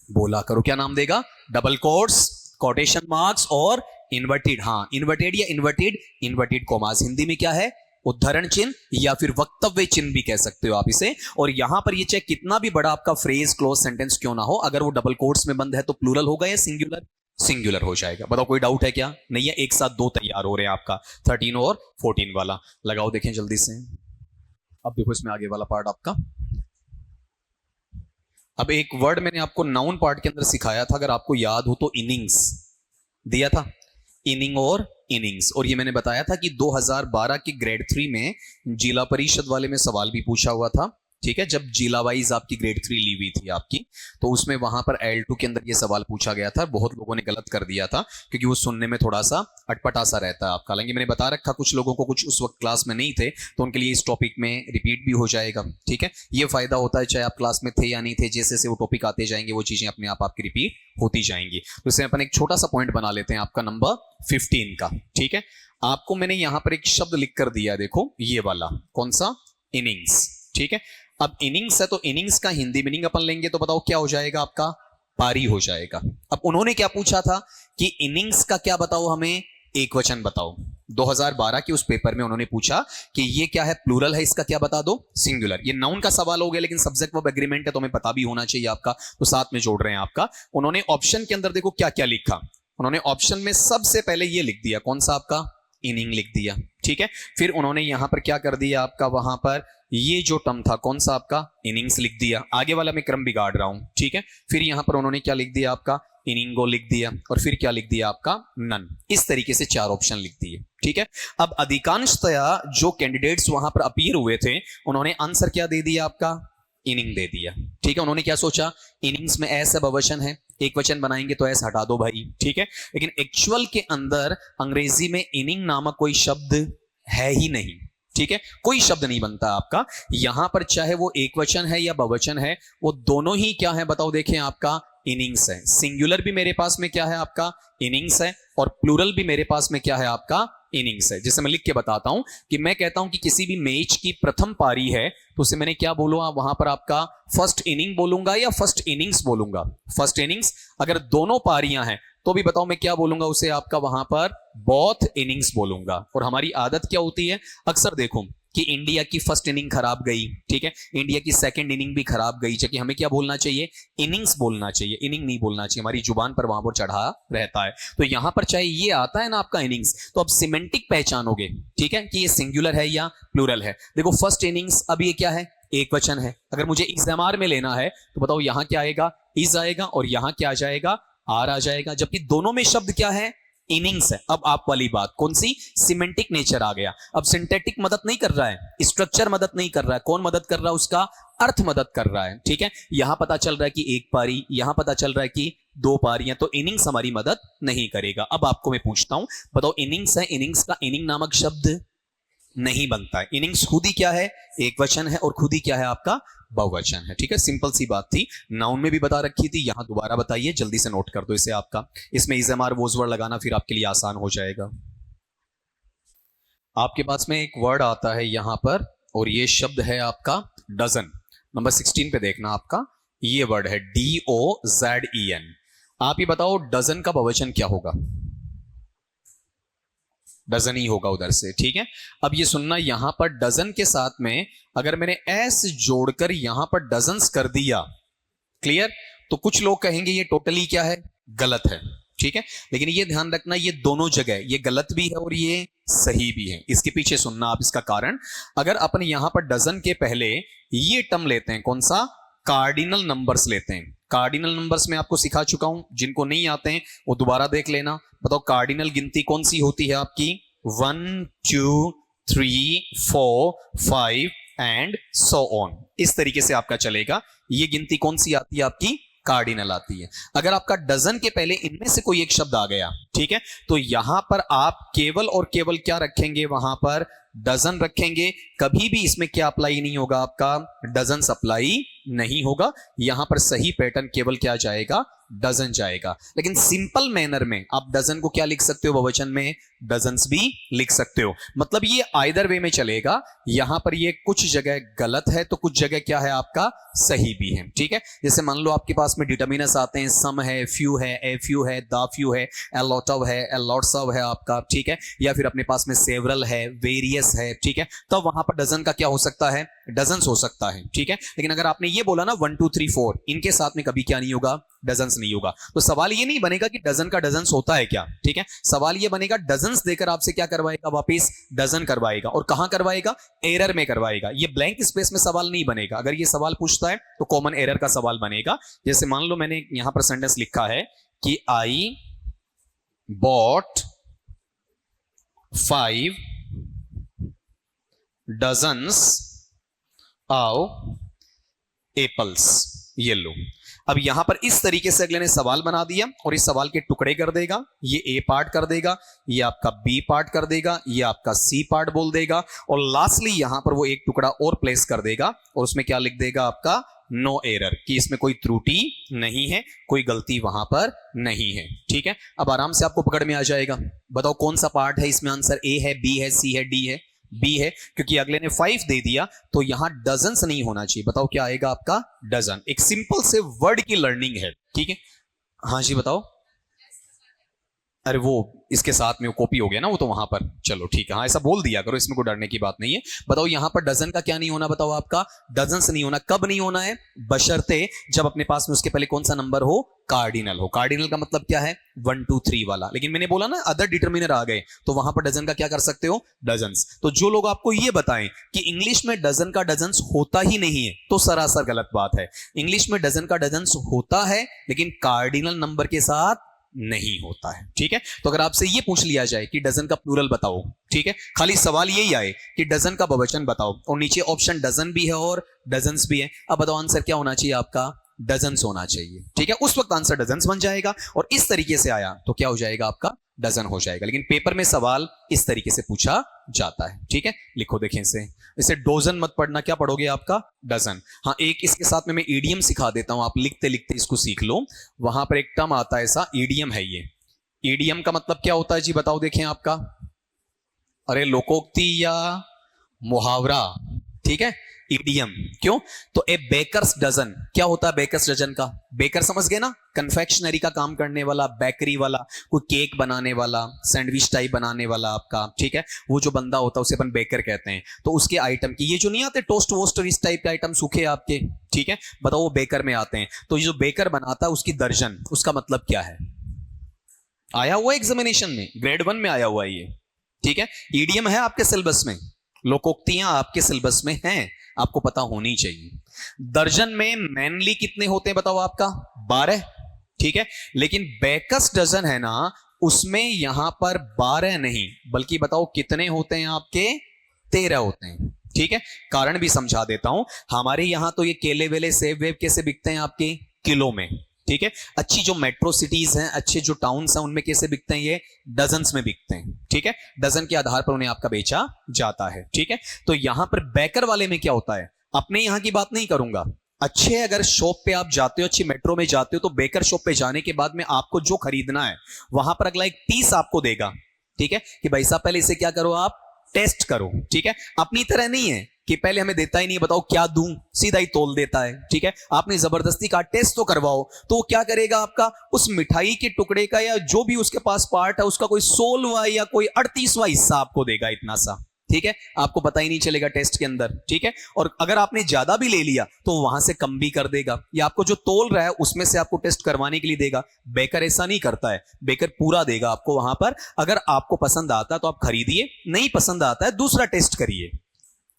बोला करो क्या नाम देगा, डबल कोट्स, कोटेशन मार्क्स और इन्वर्टेड। हाँ, इन्वर्टेड या इन्वर्टेड कॉमास, हिंदी में क्या है, उद्धरण चिन्ह या फिर वक्तव्य चिन्ह भी कह सकते हो आप इसे। और यहां पर ये चाहे कितना भी बड़ा आपका फ्रेज क्लोज सेंटेंस क्यों ना हो, अगर वो डबल कोट्स में बंद है तो प्लूरल होगा या सिंगुलर, सिंगुलर हो जाएगा। बताओ कोई डाउट है क्या, नहीं है, एक साथ 2 तैयार हो रहे हैं आपका, 13 और 14 वाला। लगाओ देखें जल्दी से। अब देखो इसमें आगे वाला पार्ट आपका, अब एक वर्ड मैंने आपको नाउन पार्ट के अंदर सिखाया था, अगर आपको याद हो तो, इनिंग्स दिया था, इनिंग और इनिंग्स। और ये मैंने बताया था कि 2012 के ग्रेड 3 में जिला परिषद वाले में सवाल भी पूछा हुआ था। ठीक है, जब जिला वाइज आपकी ग्रेड 3 ली हुई थी आपकी, तो उसमें वहां पर L2 के अंदर ये सवाल पूछा गया था। बहुत लोगों ने गलत कर दिया था, क्योंकि वो सुनने में थोड़ा सा अटपटा सा रहता है आपका। हालांकि मैंने बता रखा, कुछ लोगों को, कुछ उस वक्त क्लास में नहीं थे, तो उनके लिए इस टॉपिक में रिपीट भी हो जाएगा। ठीक है, ये फायदा होता है, चाहे आप क्लास में थे या नहीं थे, जैसे जैसे वो टॉपिक आते जाएंगे वो चीजें अपने आप आपकी रिपीट होती जाएंगी। तो इसमें अपन एक छोटा सा पॉइंट बना लेते हैं आपका नंबर 15 का। ठीक है, आपको मैंने यहां पर एक शब्द लिख कर दिया, देखो ये वाला, कौन सा, इनिंग्स। ठीक है, अब इनिंग्स है तो इनिंग्स का हिंदी मीनिंग अपन लेंगे, तो बताओ क्या हो जाएगा आपका, पारी हो जाएगा। अब उन्होंने क्या पूछा था कि इनिंग्स का क्या बताओ हमें, एक वचन बताओ। 2012 के उस पेपर में उन्होंने पूछा कि ये क्या है, प्लूरल है, इसका क्या बता दो, सिंगुलर। ये नाउन का सवाल हो गया, लेकिन सब्जेक्ट वर्ब एग्रीमेंट है तो हमें पता भी होना चाहिए आपका, तो साथ में जोड़ रहे हैं आपका। उन्होंने ऑप्शन के अंदर देखो क्या क्या लिखा, उन्होंने ऑप्शन में सबसे पहले ये लिख दिया, कौन सा आपका, इनिंग लिख दिया। ठीक है, फिर उन्होंने यहां पर क्या कर दिया आपका, वहां पर ये जो टर्म था कौन सा आपका, इनिंग्स लिख दिया। आगे वाला मैं क्रम बिगाड़ रहा हूं। ठीक है, फिर यहां पर उन्होंने क्या लिख दिया आपका, इनिंगो लिख दिया, और फिर क्या लिख दिया आपका, नन। इस तरीके से 4 ऑप्शन लिख दिए। ठीक है, अब अधिकांशतया जो कैंडिडेट्स वहां पर अपीयर हुए थे, उन्होंने आंसर क्या दे दिया आपका, इनिंग दे दिया। ठीक है, उन्होंने क्या सोचा, इनिंग्स में ऐसा बहुवचन है, एक वचन बनाएंगे तो ऐसा हटा दो भाई। ठीक है, लेकिन एक्चुअल के अंदर अंग्रेजी में इनिंग नामक कोई शब्द है ही नहीं। ठीक है, कोई शब्द नहीं बनता आपका यहां पर, चाहे वो एक वचन है या बहुवचन है, वो दोनों ही क्या है बताओ, देखें आपका इनिंग्स है। सिंगुलर भी मेरे पास में क्या है आपका इनिंग्स है, और प्लूरल भी मेरे पास में क्या है आपका इनिंग्स है। जैसे मैं लिख के बताता हूं कि मैं कहता हूं कि किसी भी मैच की प्रथम पारी है तो उसे मैंने क्या बोलूंगा वहां पर आपका फर्स्ट इनिंग बोलूंगा या फर्स्ट इनिंग्स बोलूंगा। First innings. अगर दोनों पारियां हैं तो भी बताओ मैं क्या बोलूंगा उसे आपका वहां पर बोथ इनिंग्स बोलूंगा। और हमारी आदत क्या होती है, अक्सर देखो कि इंडिया की फर्स्ट इनिंग खराब गई, ठीक है, इंडिया की सेकंड इनिंग भी खराब गई, जबकि हमें क्या बोलना चाहिए, इनिंग्स बोलना चाहिए, इनिंग नहीं बोलना चाहिए। हमारी जुबान पर वहां पर चढ़ा रहता है। तो यहां पर चाहे ये आता है ना आपका इनिंग्स, तो अब सिमेंटिक पहचानोगे, ठीक है, कि ये सिंगुलर है या प्लूरल है। देखो फर्स्ट इनिंग्स, अब ये क्या है, एक वचन है। अगर मुझे एग्जामआर में लेना है तो बताओ यहां क्या आएगा, इज आएगा, और यहां क्या आ जाएगा, आर आ जाएगा, जबकि दोनों में शब्द क्या है, इनिंग्स है। अब आप वाली बात कौन सी, सिमेंटिक नेचर आ गया। अब सिंथेटिक मदद नहीं कर रहा है, स्ट्रक्चर मदद नहीं कर रहा है, कौन मदद कर रहा है, उसका अर्थ मदद कर रहा है, ठीक है। यहां पता चल रहा है कि एक पारी, यहां पता चल रहा है कि दो पारियां, तो इनिंग्स हमारी मदद नहीं करेगा। अब आपको मैं पूछता हूं, बताओ इनिंग्स है, इनिंग्स का इनिंग नामक शब्द नहीं बनता है। इनिंग्स खुद ही क्या है, एक वचन है, और खुद ही क्या है आपका बहुवचन है, ठीक है। सिंपल सी बात थी, नाउन में भी बता रखी थी, यहां दोबारा बताइए, जल्दी से नोट कर दो इसे आपका। इसमें इजमार वोज वर्ड लगाना फिर आपके लिए आसान हो जाएगा। आपके पास में एक वर्ड आता है यहां पर, और ये शब्द है आपका डजन। नंबर 16 पे देखना आपका, ये वर्ड है DOZEN। आप ये बताओ डजन का बहुवचन क्या होगा, डजन ही होगा उधर से, ठीक है। अब ये सुनना, यहां पर डजन के साथ में अगर मैंने एस जोड़कर यहां पर डजन्स कर दिया, क्लियर, तो कुछ लोग कहेंगे ये टोटली क्या है, गलत है, ठीक है। लेकिन ये ध्यान रखना, ये दोनों जगह ये गलत भी है और ये सही भी है। इसके पीछे सुनना आप इसका कारण, अगर अपन यहां पर डजन के पहले ये टर्म लेते हैं, कौन सा, कार्डिनल नंबर्स लेते हैं। कार्डिनल नंबर्स में आपको सिखा चुका हूं, जिनको नहीं आते हैं वो दोबारा देख लेना। बताओ कार्डिनल गिनती कौन सी होती है आपकी, 1 2 3 4 5 एंड सो ऑन, इस तरीके से आपका चलेगा। ये गिनती कौन सी आती है आपकी, कार्डिनल आती है। अगर आपका डजन के पहले इनमें से कोई एक शब्द आ गया, ठीक है, तो यहां पर आप केवल और केवल क्या रखेंगे, वहां पर डजन रखेंगे। कभी भी इसमें क्या अप्लाई नहीं होगा, आपका डजन अप्लाई नहीं होगा। यहां पर सही पैटर्न केवल क्या जाएगा, डजन जाएगा। लेकिन सिंपल मैनर में आप डजन को क्या लिख सकते हो, बहुवचन में डजन्स भी लिख सकते हो। मतलब ये आइदर वे में चलेगा। यहां पर ये कुछ जगह गलत है तो कुछ जगह क्या है आपका सही भी है, ठीक है। जैसे मान लो आपके पास में डिटर्मिनस आते हैं, सम है, फ्यू है, ए फ्यू है, द फ्यू है, ए लॉट ऑफ है, ए लॉट्स ऑफ है आपका, ठीक है। या फिर अपने पास में सेवरल है, वेरियस है, ठीक है। तो वहां पर डजन का क्या हो सकता है, डजन्स हो सकता है, ठीक है। लेकिन अगर आपने ये बोला ना 1 2 3 4, इनके साथ में कभी क्या नहीं होगा, डजन्स नहीं होगा। तो सवाल ये नहीं बनेगा कि डजन का डजन्स होता है क्या, ठीक है। सवाल ये बनेगा, डजन्स देकर आपसे क्या करवाएगा, वापस डजन करवाएगा, और कहां करवाएगा, एरर में करवाएगा। ये ब्लैंक स्पेस में सवाल नहीं बनेगा। अगर ये सवाल पूछता है तो कॉमन एरर का सवाल बनेगा। जैसे मान लो मैंने यहां पर सेंटेंस लिखा है कि I bought 5 dozens of apples, ये लो। अब यहां पर इस तरीके से अगले ने सवाल बना दिया और इस सवाल के टुकड़े कर देगा। ये ए पार्ट कर देगा, ये आपका बी पार्ट कर देगा, ये आपका सी पार्ट बोल देगा, और लास्टली यहां पर वो एक टुकड़ा और प्लेस कर देगा और उसमें क्या लिख देगा आपका, नो एरर, कि इसमें कोई त्रुटि नहीं है, कोई गलती वहां पर नहीं है, ठीक है। अब आराम से आपको पकड़ में आ जाएगा। बताओ कौन सा पार्ट है इसमें, आंसर ए है, बी है, सी है, डी है, बी है, क्योंकि अगले ने 5 दे दिया तो यहां डजन्स नहीं होना चाहिए। बताओ क्या आएगा आपका, डजन। एक सिंपल से वर्ड की लर्निंग है, ठीक है। हाँ जी बताओ, अरे वो इसके साथ में वो कॉपी हो गया ना, वो तो वहां पर, चलो ठीक है, हाँ ऐसा बोल दिया करो, इसमें कोई डरने की बात नहीं है। बताओ यहां पर डजन का क्या नहीं होना, बताओ आपका डजन से नहीं होना। कब नहीं होना है, बशर्ते जब अपने पास में उसके पहले कौन सा नंबर हो, कार्डिनल हो। कार्डिनल का मतलब क्या है, 1 2 3 वाला। लेकिन मैंने बोला ना अदर डिटर्मिनर आ गए तो वहां पर डजन का क्या कर सकते हो, डजन्स। तो जो लोग आपको ये बताएं कि इंग्लिश में डजन का डजन्स होता ही नहीं है, तो सरासर गलत बात है। इंग्लिश में डजन का डजन्स होता है लेकिन कार्डिनल नंबर के साथ नहीं होता है, ठीक है। तो अगर आपसे ये पूछ लिया जाए कि डजन का प्लूरल बताओ, ठीक है, खाली सवाल यही आए कि डजन का बहुवचन बताओ और नीचे ऑप्शन डजन भी है और डजन्स भी है, अब बताओ आंसर क्या होना चाहिए आपका, डजन्स होना चाहिए, ठीक है। उस वक्त आंसर डजन्स बन जाएगा और इस तरीके से आया तो क्या हो जाएगा आपका, डजन हो जाएगा। लेकिन पेपर में सवाल इस तरीके से पूछा जाता है। ठीक है, लिखो देखें इसे डोजन मत पढ़ना, क्या पढ़ोगे आपका डजन। हाँ, एक इसके साथ में मैं ईडियम सिखा देता हूं, आप लिखते लिखते इसको सीख लो। वहां पर एक टर्म आता है ऐसा, ईडियम है ये। ईडियम का मतलब क्या होता है जी, बताओ देखें आपका। अरे लोकोक्ति या मुहावरा, ठीक है, ईडियम। क्यों? तो ए बेकर्स डजन, क्या होता है बेकर्स डजन का? बेकर समझ गए ना, कन्फेक्शनरी का काम करने वाला, बेकरी वाला, कोई केक बनाने वाला, सैंडविच टाइप बनाने वाला आपका, ठीक है, वो जो बंदा होता है उसे अपन बेकर कहते हैं। तो उसके आइटम की, ये जो नहीं आते टोस्ट वोस्ट इस टाइप के आइटम सूखे आपके, ठीक है, बताओ वो बेकर में आते हैं। तो ये जो बेकर बनाता है उसकी दर्जन, उसका मतलब क्या है? आया हुआ एग्जामिनेशन में, ग्रेड 1 में आया हुआ है ये, ठीक है। ईडियम है आपके सिलेबस में, लोकोक्तियां आपके सिलेबस में हैं, आपको पता होनी चाहिए। दर्जन में मेनली कितने होते हैं बताओ आपका? 12, ठीक है। लेकिन बेकस डजन है ना, उसमें यहां पर 12 नहीं, बल्कि बताओ कितने होते हैं आपके? 13 होते हैं, ठीक है। कारण भी समझा देता हूं। हमारे यहां तो ये केले वेले सेब वेब कैसे बिकते हैं आपके? किलो में, ठीक है। अच्छी जो मेट्रो सिटीज हैं, अच्छे जो टाउन्स हैं, उनमें कैसे बिकते हैं? ये डजन्स में बिकते हैं, ठीक है। डजन के आधार पर उन्हें आपका बेचा जाता है, ठीक है। तो यहां पर बेकर वाले में क्या होता है, अपने यहां की बात नहीं करूंगा, अच्छे अगर शॉप पे आप जाते हो, अच्छी मेट्रो में जाते हो, तो बेकर शॉप पे जाने के बाद में आपको जो खरीदना है, वहां पर अगला एक पीस आपको देगा, ठीक है, कि भाई साहब पहले इसे क्या करो, आप टेस्ट करो, ठीक है। अपनी तरह नहीं है कि पहले हमें देता ही नहीं, बताओ क्या दूं, सीधा ही तोल देता है, ठीक है। आपने जबरदस्ती का टेस्ट तो करवाओ, तो वो क्या करेगा आपका, उस मिठाई के टुकड़े का या जो भी उसके पास पार्ट है उसका कोई 16वां या कोई 38वां हिस्सा आपको देगा, इतना सा, ठीक है। आपको पता ही नहीं चलेगा टेस्ट के अंदर, ठीक है। और अगर आपने ज्यादा भी ले लिया तो वहां से कम भी कर देगा, या आपको जो तोल रहा है उसमें से आपको टेस्ट करवाने के लिए देगा। बेकर ऐसा नहीं करता है, बेकर पूरा देगा आपको वहां पर। अगर आपको पसंद आता है तो आप खरीदिए, नहीं पसंद आता है दूसरा टेस्ट करिए।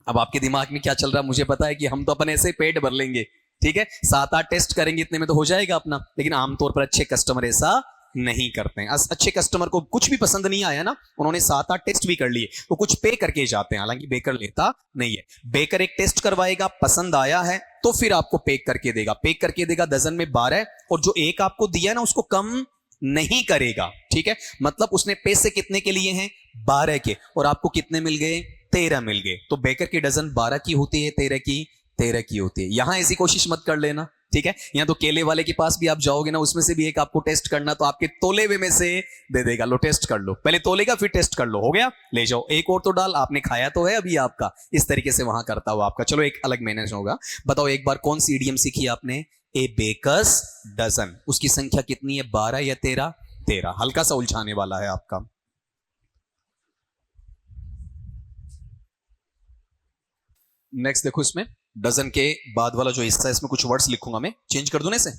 अब आपके दिमाग में क्या चल रहा है मुझे पता है, कि हम तो अपने ऐसे पेट भर लेंगे, ठीक है, 7-8 टेस्ट करेंगे, इतने में तो हो जाएगा अपना। लेकिन आमतौर पर अच्छे कस्टमर ऐसा नहीं करते हैं। अच्छे कस्टमर को कुछ भी पसंद नहीं आया ना, उन्होंने 7-8 टेस्ट भी कर लिए, वो कुछ पे करके जाते हैं, हालांकि बेकर लेता नहीं है। बेकर एक टेस्ट करवाएगा, पसंद आया है तो फिर आपको पैक करके देगा, पैक करके देगा डजन में 12, और जो एक आपको दिया ना उसको कम नहीं करेगा, ठीक है। मतलब उसने पैसे कितने के लिए हैं? 12 के, और आपको कितने मिल गए? 13 मिल गए। तो बेकर की डजन 12 की होती है, 13 की होती है। यहां ऐसी कोशिश मत कर लेना, ठीक है। यहां तो केले वाले के पास भी आप जाओगे ना, उसमें से भी एक आपको टेस्ट करना, तो आपके तोले हुए में से दे देगा, लो टेस्ट कर लो, पहले तोलेगा फिर टेस्ट कर लो, हो गया, ले जाओ, एक और तो डाल, आपने खाया तो है अभी आपका। इस तरीके से वहां करता हुआ आपका, चलो एक अलग मैनेज होगा। बताओ एक बार कौन सी ईडियम सीखी आपने? ए बेकर्स डजन। उसकी संख्या कितनी है? 12 या 13? 13। हल्का सा उलझाने वाला है आपका। नेक्स्ट देखो, इसमें डजन के बाद वाला जो हिस्सा है, इसमें कुछ वर्ड्स लिखूंगा मैं, चेंज कर दूं ना इसे।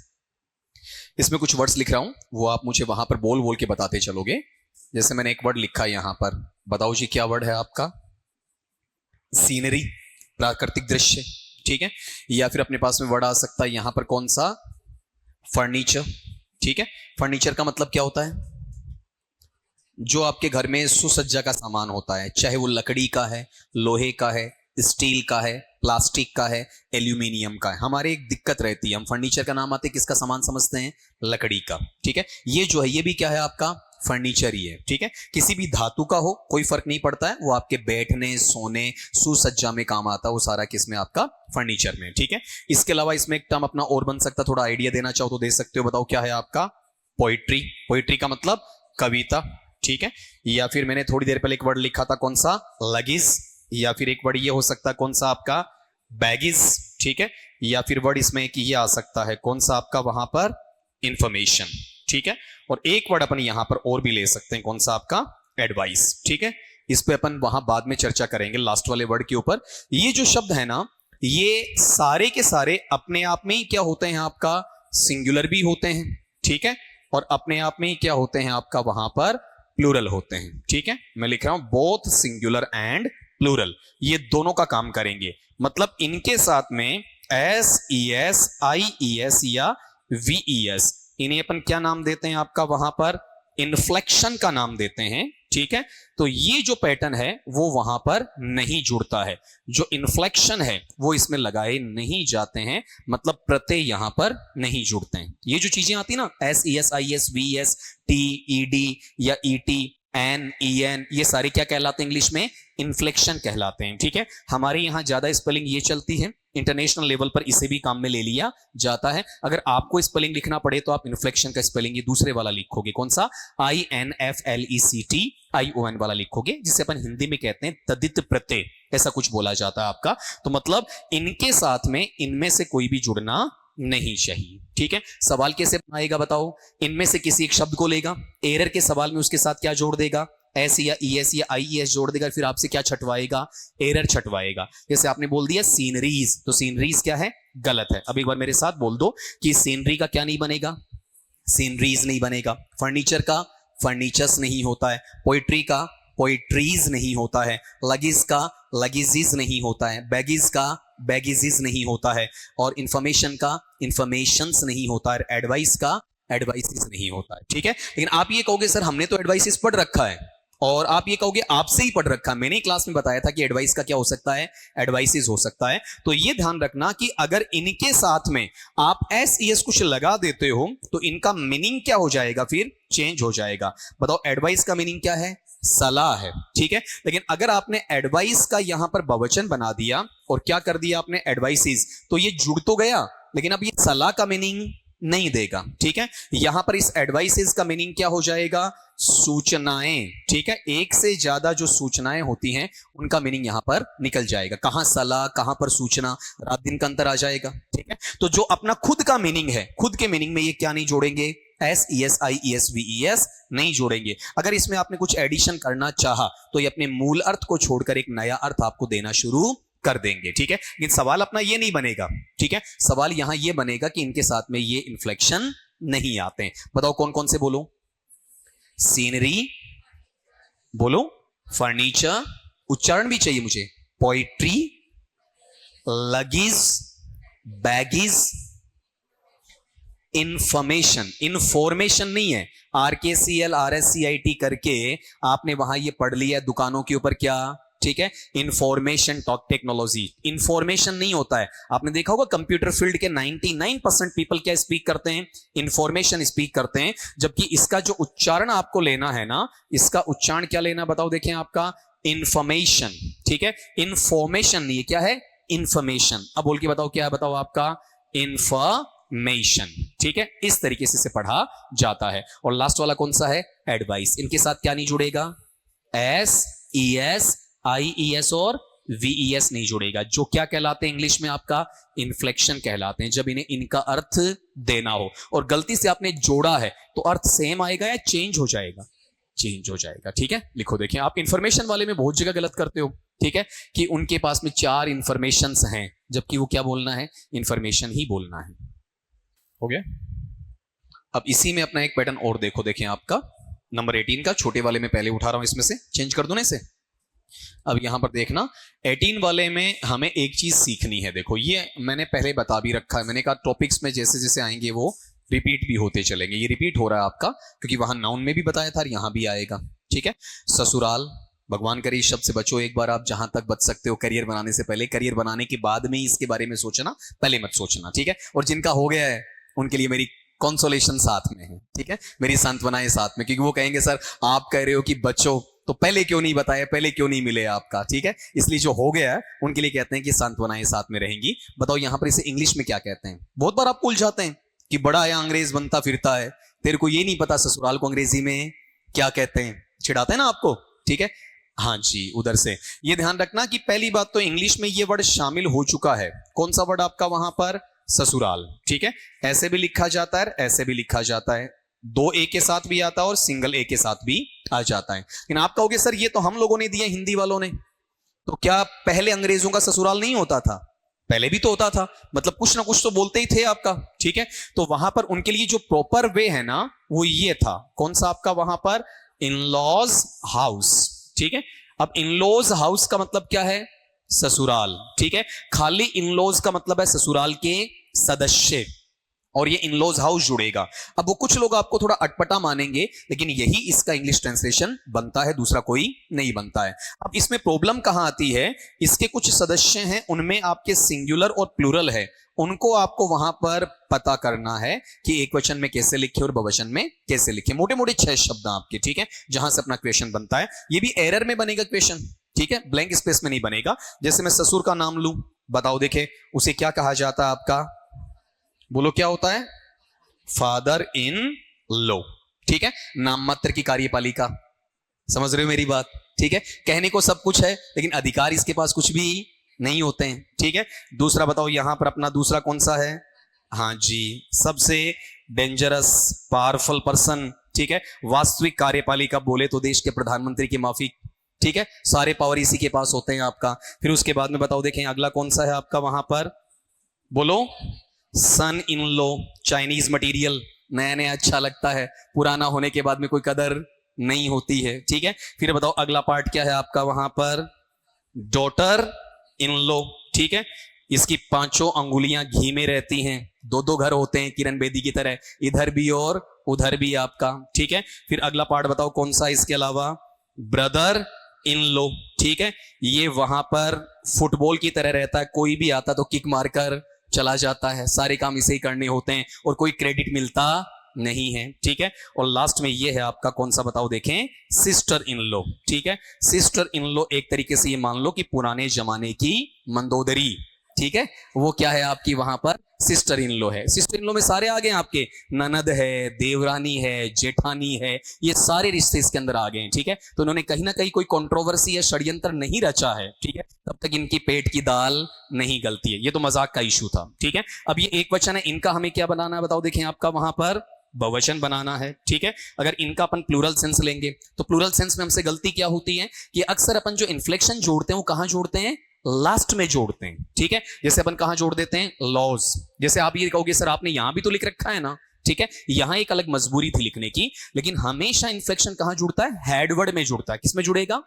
इसमें कुछ वर्ड्स लिख रहा हूं, वो आप मुझे वहां पर बोल बोल के बताते चलोगे। जैसे मैंने एक वर्ड लिखा है यहां पर, बताओ जी क्या वर्ड है आपका? सीनरी, प्राकृतिक दृश्य, ठीक है। या फिर अपने पास में वर्ड आ सकता है यहां पर कौन सा? फर्नीचर, ठीक है। फर्नीचर का मतलब क्या होता है? जो आपके घर में सुसज्जा का सामान होता है, चाहे वो लकड़ी का है, लोहे का है, स्टील का है, प्लास्टिक का है, एल्यूमिनियम का है। हमारे एक दिक्कत रहती है, हम फर्नीचर का नाम आते किसका सामान समझते हैं? लकड़ी का, ठीक है। ये जो है ये भी क्या है आपका? फर्नीचर ही है, ठीक है। किसी भी धातु का हो कोई फर्क नहीं पड़ता है, वो आपके बैठने सोने सुसज्जा में काम आता है, वो सारा किसमें? आपका फर्नीचर में, ठीक है। इसके अलावा इसमें एक टर्म अपना और बन सकता, थोड़ा आइडिया देना चाहो तो दे सकते हो, बताओ क्या है आपका? पोइट्री। पोइट्री का मतलब कविता, ठीक है। या फिर मैंने थोड़ी देर पहले एक वर्ड लिखा था, कौन सा? लगीज। या फिर एक वर्ड ये हो सकता है, कौन सा आपका? बैगिज, ठीक है। या फिर वर्ड इसमें एक ये आ सकता है, कौन सा आपका वहां पर? इंफॉर्मेशन, ठीक है। और एक वर्ड अपन यहां पर और भी ले सकते हैं, कौन सा आपका? एडवाइस, ठीक है। इस पे अपन वहां बाद में चर्चा करेंगे लास्ट वाले वर्ड के ऊपर। ये जो शब्द है ना, ये सारे के सारे अपने आप में ही क्या होते हैं आपका? सिंगुलर भी होते हैं, ठीक है, और अपने आप में ही क्या होते हैं आपका? वहां पर प्लूरल होते हैं, ठीक है। मैं लिख रहा हूं बोथ सिंगुलर एंड प्लूरल, ये दोनों का काम करेंगे। मतलब इनके साथ में SES IES या VES, इन्हें अपन क्या नाम देते हैं आपका? वहां पर इन्फ्लेक्शन का नाम देते हैं, ठीक है। तो ये जो पैटर्न है वो वहां पर नहीं जुड़ता है, जो इन्फ्लेक्शन है वो इसमें लगाए नहीं जाते हैं, मतलब प्रत्यय यहां पर नहीं जुड़ते हैं। ये जो चीजें आती ना, SES IES VES TED या ET, एन, ई एन, ये सारे क्या कहलाते हैं इंग्लिश में? इन्फ्लेक्शन कहलाते हैं। ठीक है, हमारे यहां ज्यादा स्पेलिंग ये चलती है, इंटरनेशनल लेवल पर इसे भी काम में ले लिया जाता है। अगर आपको स्पेलिंग लिखना पड़े तो आप इन्फ्लेक्शन का स्पेलिंग ये दूसरे वाला लिखोगे, कौन सा? INFLECTION वाला लिखोगे, जिसे अपन हिंदी में कहते हैं तदित प्रत्यय, ऐसा कुछ बोला जाता है आपका। तो मतलब इनके साथ में इनमें से कोई भी जुड़ना नहीं चाहिए। ठीक है, सवाल कैसे बनाएगा बताओ? इनमें से किसी एक शब्द को लेगा, एरर के सवाल में उसके साथ क्या जोड़ देगा? एस या ईएस या आईईएस जोड़ देगा, फिर आपसे क्या छटवाएगा? एरर छटवाएगा। जैसे आपने बोल दिया सीनरीज, तो सीनरीज क्या है? गलत है। अब एक बार मेरे साथ बोल दो कि सीनरी का क्या नहीं बनेगा? सीनरीज नहीं बनेगा। फर्नीचर का फर्नीचर्स नहीं होता है। पोइट्री का पोइट्रीज नहीं होता है। लगीज का लगीजीज नहीं होता है। बैगीज का बैगीजीज नहीं होता है। और इंफॉर्मेशन का इंफॉर्मेशंस नहीं होता है। एडवाइस का एडवाइसिस नहीं होता है। ठीक है, लेकिन आप ये कहोगे सर हमने तो एडवाइसिस पढ़ रखा है, और आप ये कहोगे आपसे ही पढ़ रखा है। मैंने क्लास में बताया था कि एडवाइस का क्या हो सकता है? एडवाइसिस हो सकता है। तो ये ध्यान रखना कि अगर इनके साथ में आप एस ई एस कुछ लगा देते हो तो इनका मीनिंग क्या हो जाएगा? फिर चेंज हो जाएगा। बताओ, एडवाइस का मीनिंग क्या है? सलाह है। ठीक है, लेकिन अगर आपने एडवाइस का यहां पर बहुवचन बना दिया और क्या कर दिया आपने? एडवाइसिस, तो ये जुड़ तो गया, लेकिन अब ये सलाह का मीनिंग नहीं देगा। ठीक है, यहां पर इस एडवाइसेस का मीनिंग क्या हो जाएगा? सूचनाएं। ठीक है, एक से ज्यादा जो सूचनाएं होती हैं उनका मीनिंग यहां पर निकल जाएगा। कहां सलाह, कहां पर सूचना, रात दिन का अंतर आ जाएगा। ठीक है, तो जो अपना खुद का मीनिंग है, खुद के मीनिंग में ये क्या नहीं जोड़ेंगे? S E S I E S V E S नहीं जोड़ेंगे। अगर इसमें आपने कुछ एडिशन करना चाहा तो ये अपने मूल अर्थ को छोड़कर एक नया अर्थ आपको देना शुरू कर देंगे। ठीक है, लेकिन सवाल अपना ये नहीं बनेगा। ठीक है, सवाल यहां ये बनेगा कि इनके साथ में ये इन्फ्लेक्शन नहीं आते हैं। बताओ कौन कौन से बोलो? सीनरी बोलो, फर्नीचर, उच्चारण भी चाहिए मुझे, पोइट्री, लगीज, बैगीज, इंफॉर्मेशन। इंफॉर्मेशन नहीं है, RKCL RSCIT करके आपने वहां ये पढ़ लिया दुकानों के ऊपर क्या? ठीक है, इंफॉर्मेशन टेक्नोलॉजी। इंफॉर्मेशन नहीं होता है। आपने देखा होगा कंप्यूटर फील्ड के 99% पीपल क्या स्पीक करते हैं? इंफॉर्मेशन स्पीक करते हैं। जबकि इसका जो उच्चारण आपको लेना है ना, इसका उच्चारण क्या लेना बताओ? देखें आपका इंफॉर्मेशन। ठीक है, इंफॉर्मेशन नहीं है, क्या है? इंफॉर्मेशन। अब बोल के बताओ क्या है? बताओ आपका इंफॉर्मेशन। ठीक है, इस तरीके से पढ़ा जाता है। और लास्ट वाला कौन सा है? एडवाइस। इनके साथ क्या नहीं जुड़ेगा? SES IES और VES नहीं जुड़ेगा। जो क्या कहलाते हैं इंग्लिश में? आपका इन्फ्लेक्शन कहलाते हैं, जब इन्हें इनका अर्थ देना हो। और गलती से आपने जोड़ा है तो अर्थ सेम आएगा या चेंज हो जाएगा? चेंज हो जाएगा। ठीक है, लिखो। देखें, आप इंफॉर्मेशन वाले में बहुत जगह गलत करते हो। ठीक है, कि उनके पास में 4 इंफॉर्मेशंस हैं, जबकि वो क्या बोलना है? इंफॉर्मेशन ही बोलना है। हो गया? अब इसी में अपना एक पैटर्न और देखो। देखें आपका नंबर 18 का, छोटे वाले में पहले उठा रहा हूं, इसमें से चेंज कर दूं ना इसे। अब यहां पर देखना 18 वाले में हमें एक चीज सीखनी है। देखो, ये मैंने पहले बता भी रखा है। मैंने कहा टॉपिक्स में जैसे जैसे आएंगे वो रिपीट भी होते चलेंगे। ये रिपीट हो रहा है आपका, क्योंकि वहां नाउन में भी बताया था और यहां भी आएगा। ठीक है, ससुराल, भगवान करे इस शब्द से बचो एक बार आप, जहां तक बच सकते हो। करियर बनाने से पहले, करियर बनाने के बाद में ही इसके बारे में सोचना, पहले मत सोचना। ठीक है, और जिनका हो गया है उनके लिए मेरी कंसोलेशन साथ में है। ठीक है, मेरी सांत्वनाएं साथ में, क्योंकि वो कहेंगे सर आप कह रहे हो कि बच्चों, तो पहले क्यों नहीं बताया, पहले क्यों नहीं मिले आपका? ठीक है, इसलिए जो हो गया है उनके लिए कहते हैं कि सांत्वनाएं साथ में रहेंगी। बताओ यहां पर इसे इंग्लिश में क्या कहते हैं? बहुत बार आप भूल जाते हैं कि बड़ा आया अंग्रेज बनता फिरता है, तेरे को ये नहीं पता ससुराल को अंग्रेजी में क्या कहते हैं। चिढ़ाते हैं ना आपको। ठीक है, हाँ जी, उधर से ये ध्यान रखना कि पहली बात तो इंग्लिश में ये वर्ड शामिल हो चुका है। कौन सा वर्ड आपका वहां पर? ससुराल। ठीक है, ऐसे भी लिखा जाता है, ऐसे भी लिखा जाता है, 2 A के साथ भी आता है और सिंगल A के साथ भी आ जाता है। लेकिन आप कहोगे सर ये तो हम लोगों ने दिया, हिंदी वालों ने, तो क्या पहले अंग्रेजों का ससुराल नहीं होता था? पहले भी तो होता था, मतलब कुछ ना कुछ तो बोलते ही थे आपका। ठीक है, तो वहां पर उनके लिए जो प्रॉपर वे है ना, वो ये था। कौन सा आपका वहां पर? In laws house. ठीक है, अब इन लॉज हाउस का मतलब क्या है? ससुराल। ठीक है, खाली इन लॉज का मतलब है ससुराल के सदस्य, और ये इन लॉज हाउस जुड़ेगा। अब वो कुछ लोग आपको थोड़ा अटपटा मानेंगे, लेकिन यही इसका इंग्लिश ट्रांसलेशन बनता है, दूसरा कोई नहीं बनता है। अब इसमें प्रॉब्लम कहां आती है? इसके कुछ सदस्य हैं, उनमें आपके सिंगुलर और प्लूरल है, उनको आपको वहां पर पता करना है कि एक वचन में कैसे लिखे और बहुवचन में कैसे लिखे। मोटे मोटे 6 शब्द आपके, ठीक है, जहां से अपना क्वेश्चन बनता है। ये भी एरर में बनेगा क्वेश्चन, ठीक है, ब्लैंक स्पेस में नहीं बनेगा। जैसे मैं ससुर का नाम लूं, बताओ देखे उसे क्या कहा जाता है आपका, बोलो क्या होता है, फादर इन लॉ, ठीक है, नाम मात्र की कार्यपालिका। समझ रहे हो मेरी बात, ठीक है। कहने को सब कुछ है लेकिन अधिकार इसके पास कुछ भी नहीं होते हैं, ठीक है। दूसरा बताओ यहां पर अपना दूसरा कौन सा है, हाँ जी, सबसे डेंजरस पावरफुल पर्सन, ठीक है, वास्तविक कार्यपालिका बोले तो देश के प्रधानमंत्री की माफी, ठीक है, सारे पावर इसी के पास होते हैं आपका। फिर उसके बाद में बताओ देखें अगला कौन सा है आपका वहां पर, बोलो, सन इन लॉ, चाइनीज मटेरियल, नया नया अच्छा लगता है, पुराना होने के बाद में कोई कदर नहीं होती है, ठीक है। फिर बताओ अगला पार्ट क्या है आपका वहां पर, डॉटर इन लॉ, ठीक है, इसकी 5 अंगुलियां घी में रहती हैं, 2 घर होते हैं किरण बेदी की तरह, इधर भी और उधर भी आपका, ठीक है। फिर अगला पार्ट बताओ कौन सा इसके अलावा, ब्रदर इन लॉ, ठीक है, ये वहां पर फुटबॉल की तरह रहता है, कोई भी आता तो किक मारकर चला जाता है, सारे काम इसे ही करने होते हैं और कोई क्रेडिट मिलता नहीं है, ठीक है। और लास्ट में ये है आपका कौन सा बताओ देखें, सिस्टर इन लॉ, ठीक है। सिस्टर इन लॉ एक तरीके से ये मान लो कि पुराने जमाने की मंदोदरी, ठीक है, वो क्या है आपकी वहां पर, सिस्टर इन लॉ है। सिस्टर इन लॉ में सारे आ गए आपके, ननद है, देवरानी है, जेठानी है, ये सारे रिश्ते इसके अंदर आ गए हैं, ठीक है। तो उन्होंने कहीं ना कहीं कोई कंट्रोवर्सी या षड्यंत्र नहीं रचा है, ठीक है, तब तक इनकी पेट की दाल नहीं गलती है। ये तो मजाक का इशू था, ठीक है। अब ये एक वचन है, इनका हमें क्या बनाना है बताओ देखें आपका वहां पर, बहुवचन बनाना है, ठीक है। अगर इनका अपन प्लूरल सेंस लेंगे तो प्लूरल सेंस में हमसे गलती क्या होती है कि अक्सर अपन जो इन्फ्लेक्शन जोड़ते हैं वो कहां जोड़ते हैं, लास्ट में जोड़ते हैं, ठीक है। जैसे अपन कहां जोड़ देते हैं, लॉज, जैसे आप ये कहोगे सर आपने यहां भी तो लिख रखा है ना, ठीक है, यहां एक अलग मजबूरी थी लिखने की, लेकिन हमेशा इन्फ्लेक्शन कहां जुड़ता है, हेडवर्ड में जुड़ता है। किसमें जुड़ेगा,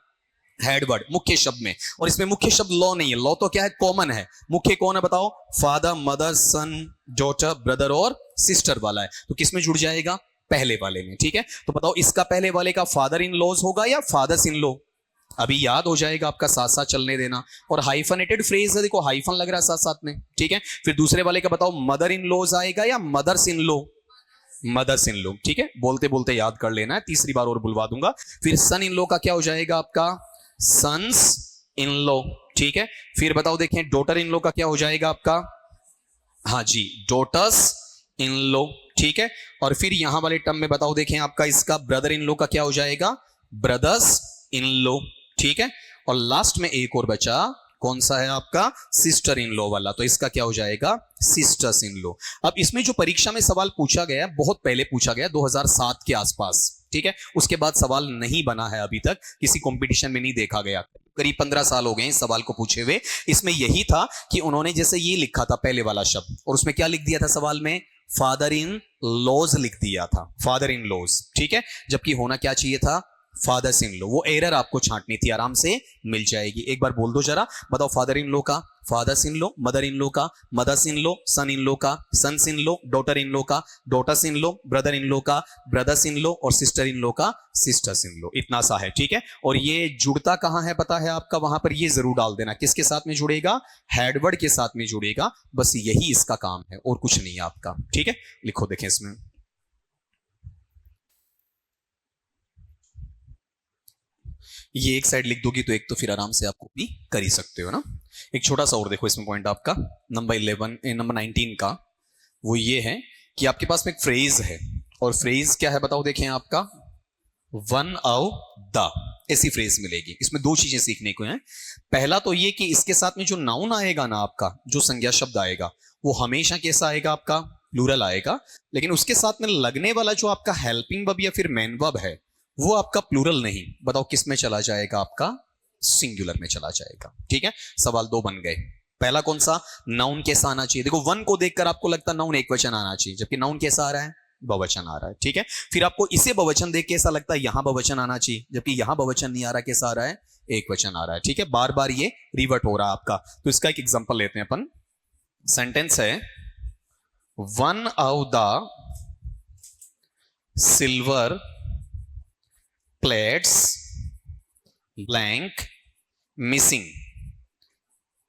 हेडवर्ड, मुख्य शब्द में। और इसमें मुख्य शब्द लॉ नहीं है, लॉ तो क्या है, कॉमन है। मुख्य कौन है बताओ, father mother son daughter brother और सिस्टर वाला है, तो किसमें जुड़ जाएगा, पहले वाले में, ठीक है। तो बताओ इसका पहले वाले का फादर इन लॉज होगा या फादर्स इन लॉ, अभी याद हो जाएगा आपका, साथ साथ चलने देना। और हाइफनेटेड फ्रेज है, देखो हाइफन लग रहा है साथ साथ में, ठीक है। फिर दूसरे वाले का बताओ मदर इन लॉज आएगा या mother's in law, mother's in law, ठीक है, बोलते बोलते याद कर लेना है, तीसरी बार और बुलवा दूंगा। फिर सन इन लॉ का क्या हो जाएगा आपका, सन्स इन लॉ, ठीक है। फिर बताओ देखें डॉटर इन लॉ का क्या हो जाएगा आपका, हाँ जी, डॉटर्स इन लॉ, ठीक है। और फिर यहां वाले टर्म में बताओ देखें आपका इसका ब्रदर इन लॉ का क्या हो जाएगा, ब्रदर्स इन लॉ, ठीक है। और लास्ट में एक और बचा, कौन सा है आपका, सिस्टर इन लॉ वाला, तो इसका क्या हो जाएगा, सिस्टर्स इन लॉ। अब इसमें जो परीक्षा में सवाल पूछा गया, बहुत पहले पूछा गया, 2007 के आसपास, ठीक है, उसके बाद सवाल नहीं बना है, अभी तक किसी कंपटीशन में नहीं देखा गया, करीब 15 साल हो गए इस सवाल को पूछे हुए। इसमें यही था कि उन्होंने जैसे ये लिखा था पहले वाला शब्द, और उसमें क्या लिख दिया था सवाल में, फादर इन लॉज लिख दिया था, फादर इन लॉज, ठीक है, जबकि होना क्या चाहिए था, फादर्स इन लॉ। वो एरर आपको छांटनी थी, आराम से मिल जाएगी। एक बार बोल दो जरा, बताओ फादर इन लॉ का fathers in law, mother in law का mothers in law, son in law का sons in law, daughter in law का daughters in law, brother in law का ब्रदर्स इन लॉ, और सिस्टर इन लॉ का sisters in law. इतना सा है, ठीक है। और ये जुड़ता कहां है पता है आपका, वहां पर ये जरूर डाल देना, किसके साथ में जुड़ेगा, हेडवर्ड के साथ में जुड़ेगा, बस यही इसका काम है और कुछ नहीं है आपका, ठीक है। लिखो देखें इसमें, ये एक साइड लिख दोगी तो एक तो फिर आराम से आप कॉपी कर ही सकते हो ना। एक छोटा सा और देखो इसमें पॉइंट आपका, नंबर 19 का, वो ये है कि आपके पास में एक फ्रेज है, और फ्रेज क्या है बताओ देखें आपका, वन ऑफ द, ऐसी फ्रेज मिलेगी। इसमें 2 चीजें सीखने को हैं। पहला तो ये कि इसके साथ में जो नाउन आएगा ना आपका, जो संज्ञा शब्द आएगा, वो हमेशा कैसा आएगा आपका, प्लूरल आएगा। लेकिन उसके साथ में लगने वाला जो आपका हेल्पिंग वर्ब या फिर मेन वर्ब है, वो आपका प्लूरल नहीं, बताओ किस में चला जाएगा, आपका सिंगुलर में चला जाएगा, ठीक है। सवाल 2 बन गए। पहला कौन सा, नाउन कैसा आना चाहिए, देखो वन को देखकर आपको लगता है नाउन एक वचन आना चाहिए, जबकि नाउन कैसा आ रहा है, बहुवचन आ रहा है, ठीक है। फिर आपको इसे बहुवचन देख के ऐसा लगता है यहां बहुवचन आना चाहिए, जबकि यहां बहुवचन नहीं आ रहा, कैसा आ रहा है, एक वचन आ रहा है, ठीक है। बार बार ये रिवर्ट हो रहा है आपका। तो इसका एक एग्जांपल लेते हैं अपन। सेंटेंस है, one of the silver plates blank missing,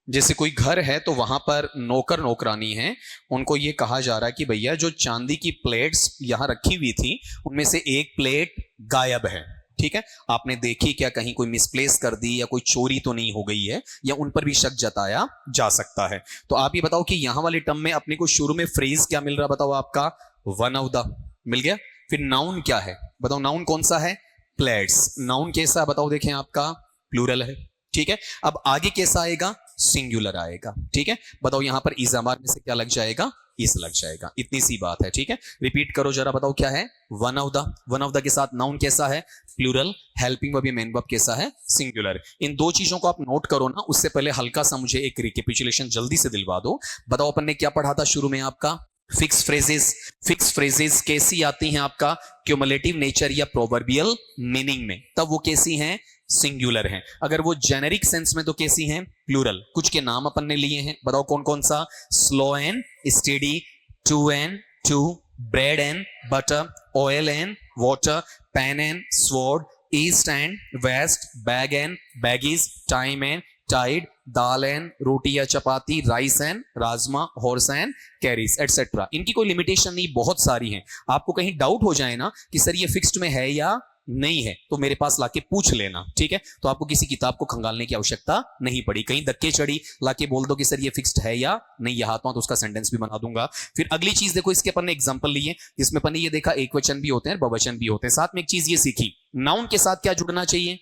जैसे कोई घर है तो वहां पर नौकर नौकरानी है, उनको ये कहा जा रहा है कि भैया जो चांदी की प्लेट्स यहां रखी हुई थी उनमें से एक प्लेट गायब है, ठीक है, आपने देखी क्या, कहीं कोई मिसप्लेस कर दी या कोई चोरी तो नहीं हो गई है, या उन पर भी शक जताया जा सकता है। तो आप ये बताओ कि यहां वाले टर्म में अपने को शुरू में फ्रेज क्या मिल रहा, बताओ आपका वन ऑफ द मिल गया। फिर नाउन क्या है बताओ, नाउन कौन सा है, प्लेट्स। नाउन कैसा है बताओ, देखें आपका प्लूरल है, ठीक है। अब आगे कैसा आएगा, सिंगुलर आएगा, ठीक है। बताओ यहां पर इजामार में से क्या लग जाएगा, इस लग जाएगा, इतनी सी बात है, ठीक है। रिपीट करो जरा, बताओ क्या है, one of the. One of the के साथ नाउन कैसा है, प्लूरल, हेल्पिंग वर्ब या मेन वर्ब कैसा है, सिंगुलर। इन दो चीजों को आप नोट करो ना, उससे पहले हल्का सा मुझे एक रिकेपिचुलेशन जल्दी से दिलवा दो। बताओ अपन ने क्या पढ़ा था शुरू में आपका, फिक्स फ्रेजेस। फिक्स फ्रेजेस कैसी आती हैं आपका, क्यूमुलेटिव नेचर या प्रोवर्बियल मीनिंग में, तब वो कैसी हैं, सिंगुलर हैं। अगर वो जेनेरिक सेंस में तो कैसी हैं, प्लूरल। कुछ के नाम अपन ने लिए हैं, बताओ कौन कौन सा, slow and steady, two and two, bread and butter, oil and water, pen and sword, east and west, bag and baggage, time and tide, dal and roti या chapati, rice and rajma, horse and carriage etcetera. इनकी कोई limitation नहीं, बहुत सारी हैं। आपको कहीं doubt हो जाए ना कि सर ये फिक्स्ड में है या नहीं है, तो मेरे पास लाके पूछ लेना, ठीक है। तो आपको किसी किताब को खंगालने की आवश्यकता नहीं पड़ी, कहीं धक्के चढ़ी लाके बोल दो कि सर ये फिक्स्ड है या नहीं, यहाँ तो उसका सेंटेंस भी बना दूंगा। फिर अगली चीज देखो, इसके अपन ने एग्जांपल लिए जिसमें अपन ने ये देखा एक वचन भी होते हैं, बहुवचन भी होते हैं। साथ में एक चीज ये सीखी, नाउन के साथ क्या जुड़ना चाहिए,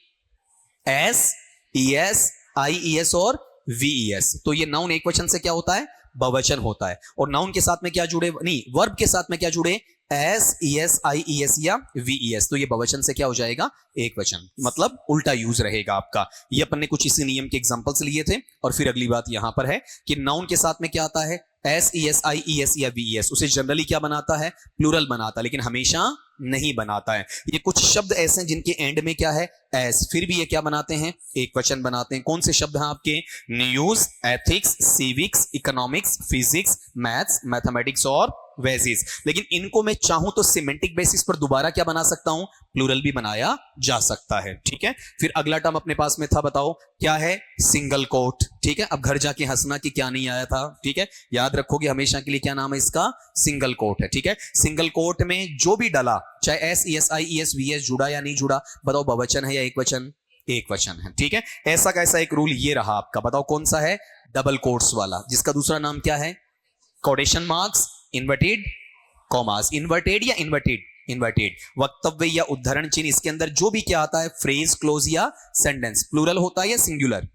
एस, ईएस, आईईएस और वीईएस। तो ये नाउन एक वचन से क्या होता है, बहुवचन होता है। और नाउन के साथ में क्या जुड़े, नहीं, वर्ब के साथ में क्या जुड़े, एस, ईएस, आईईएस या वीईएस। तो ये बहुवचन से क्या हो जाएगा, एक वचन, मतलब उल्टा यूज रहेगा आपका। ये अपन ने कुछ इसी नियम के एग्जांपल्स लिए थे। और फिर अगली बात यहां पर है कि नाउन के साथ में क्या आता है, एस, ईएस, आईईएस या वीईएस, उसे जनरली क्या बनाता है, प्लूरल बनाता है, लेकिन हमेशा नहीं बनाता है। ये कुछ शब्द ऐसे हैं जिनके एंड में क्या है, एस, फिर भी ये क्या बनाते हैं, एक वचन बनाते हैं। कौन से शब्द हैं आपके, news, ethics, civics, economics, physics, maths, mathematics और वेसिस। लेकिन इनको मैं चाहूं तो सिमेंटिक बेसिस पर दोबारा क्या बना सकता हूं, प्लूरल भी बनाया जा सकता है, ठीक है। फिर अगला टर्म अपने पास में था, बताओ क्या है, सिंगल कोट, ठीक है। अब घर जाके हंसना कि क्या नहीं आया था, ठीक है, याद रखोगे हमेशा के लिए, क्या नाम है इसका, सिंगल कोट है, ठीक है। सिंगल कोट में जो भी डला, चाहे एस, ईएस, आईईएस, वीएस जुड़ा या नहीं जुड़ा, बताओ बहुवचन है या एक वचन, एक वचन है, ठीक है। ऐसा कैसा एक रूल ये रहा आपका, बताओ कौन सा है, डबल कोट्स वाला, जिसका दूसरा नाम क्या है, quotation marks, inverted commas, inverted या इन्वर्टेड, इन्वर्टेड। वक्तव्य या उद्धरण चिन्ह, इसके अंदर जो भी क्या आता है, फ्रेज, क्लोज या सेंटेंस, प्लूरल होता है या सिंगुलर,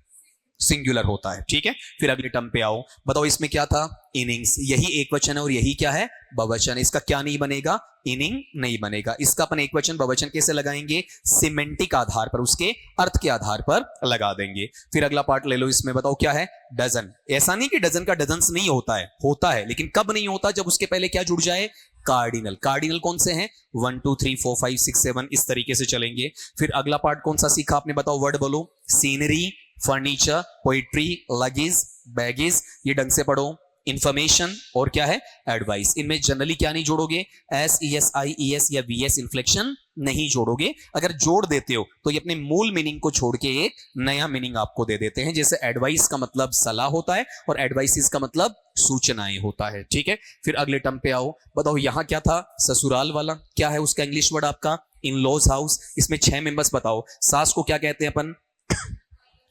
सिंगुलर होता है, ठीक है। फिर अगले टर्म पे आओ, बताओ इसमें क्या था, इनिंग्स, यही एक वचन है और यही क्या है, बहुवचन। इसका क्या नहीं बनेगा, इनिंग नहीं बनेगा। इसका अपन एक वचन बहुवचन कैसे लगाएंगे, सिमेंटिक आधार पर, उसके अर्थ के आधार पर लगा देंगे। फिर अगला पार्ट ले लो, इसमें बताओ क्या है, डजन। ऐसा नहीं कि डजन का डजन्स नहीं होता है, होता है, लेकिन कब नहीं होता, जब उसके पहले क्या जुड़ जाए, कार्डिनल। कार्डिनल कौन से हैं, 1 2 3 4 5 6 7, इस तरीके से चलेंगे। फिर अगला पार्ट कौन सा सीखा आपने, बताओ, वर्ड बोलो, scenery, furniture, poetry, luggage, baggage, ये ढंग से पढ़ो। इंफॉर्मेशन और क्या है, एडवाइस। इनमें जनरली क्या नहीं जोड़ोगे, एस, ईएस, आईईएस या वीएस इन्फ्लेक्शन नहीं जोड़ोगे। अगर जोड़ देते हो तो ये अपने मूल मीनिंग को छोड़ के एक नया मीनिंग आपको दे देते हैं। जैसे एडवाइस का मतलब सलाह होता है और एडवाइसिस का मतलब सूचनाएं होता है, ठीक है। फिर अगले टर्म पे आओ, बताओ यहां क्या था, ससुराल वाला, क्या है उसका इंग्लिश वर्ड आपका, इन लॉज हाउस। इसमें 6 मेंबर्स, बताओ सास को क्या कहते हैं अपन,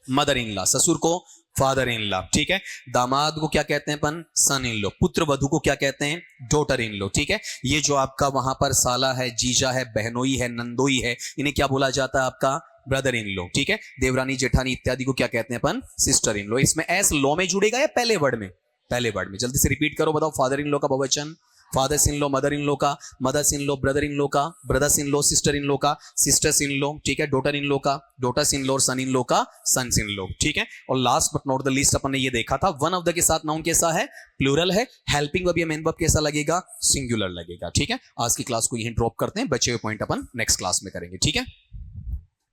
मदर इन लॉ, ससुर को फादर इन लॉ, ठीक है। दामाद को क्या कहते हैं अपन, सन इन लॉ। पुत्र वधु को क्या कहते हैं, डॉटर इन लॉ, ठीक है। ये जो आपका वहां पर साला है, जीजा है, बहनोई है, नंदोई है, इन्हें क्या बोला जाता है आपका, ब्रदर इन लॉ, ठीक है। देवरानी, जेठानी इत्यादि को क्या कहते हैं अपन, सिस्टर इन लॉ। इसमें एस लॉ में जुड़ेगा या पहले वर्ड में, पहले वर्ड में। जल्दी से रिपीट करो, बताओ फादर इन लॉ का बहुवचन, fathers in law, mother in law का mothers in law, brother in law का brothers in law, sister in law का सिस्टर्स इन लॉ, ठीक है। डॉटर इन लॉ का डॉटर्स इन लॉ और सन इन लॉ का सन्स इन लॉ, ठीक है। और last but not the least अपन ने ये देखा था, वन ऑफ द के साथ नाउन कैसा है, प्लूरल है। हेल्पिंग वर्ब या मेन वर्ब कैसा लगेगा, सिंगुलर लगेगा, ठीक है। आज की क्लास को यहीं ड्रॉप करते हैं, बचे हुए पॉइंट अपन नेक्स्ट क्लास में करेंगे, ठीक है।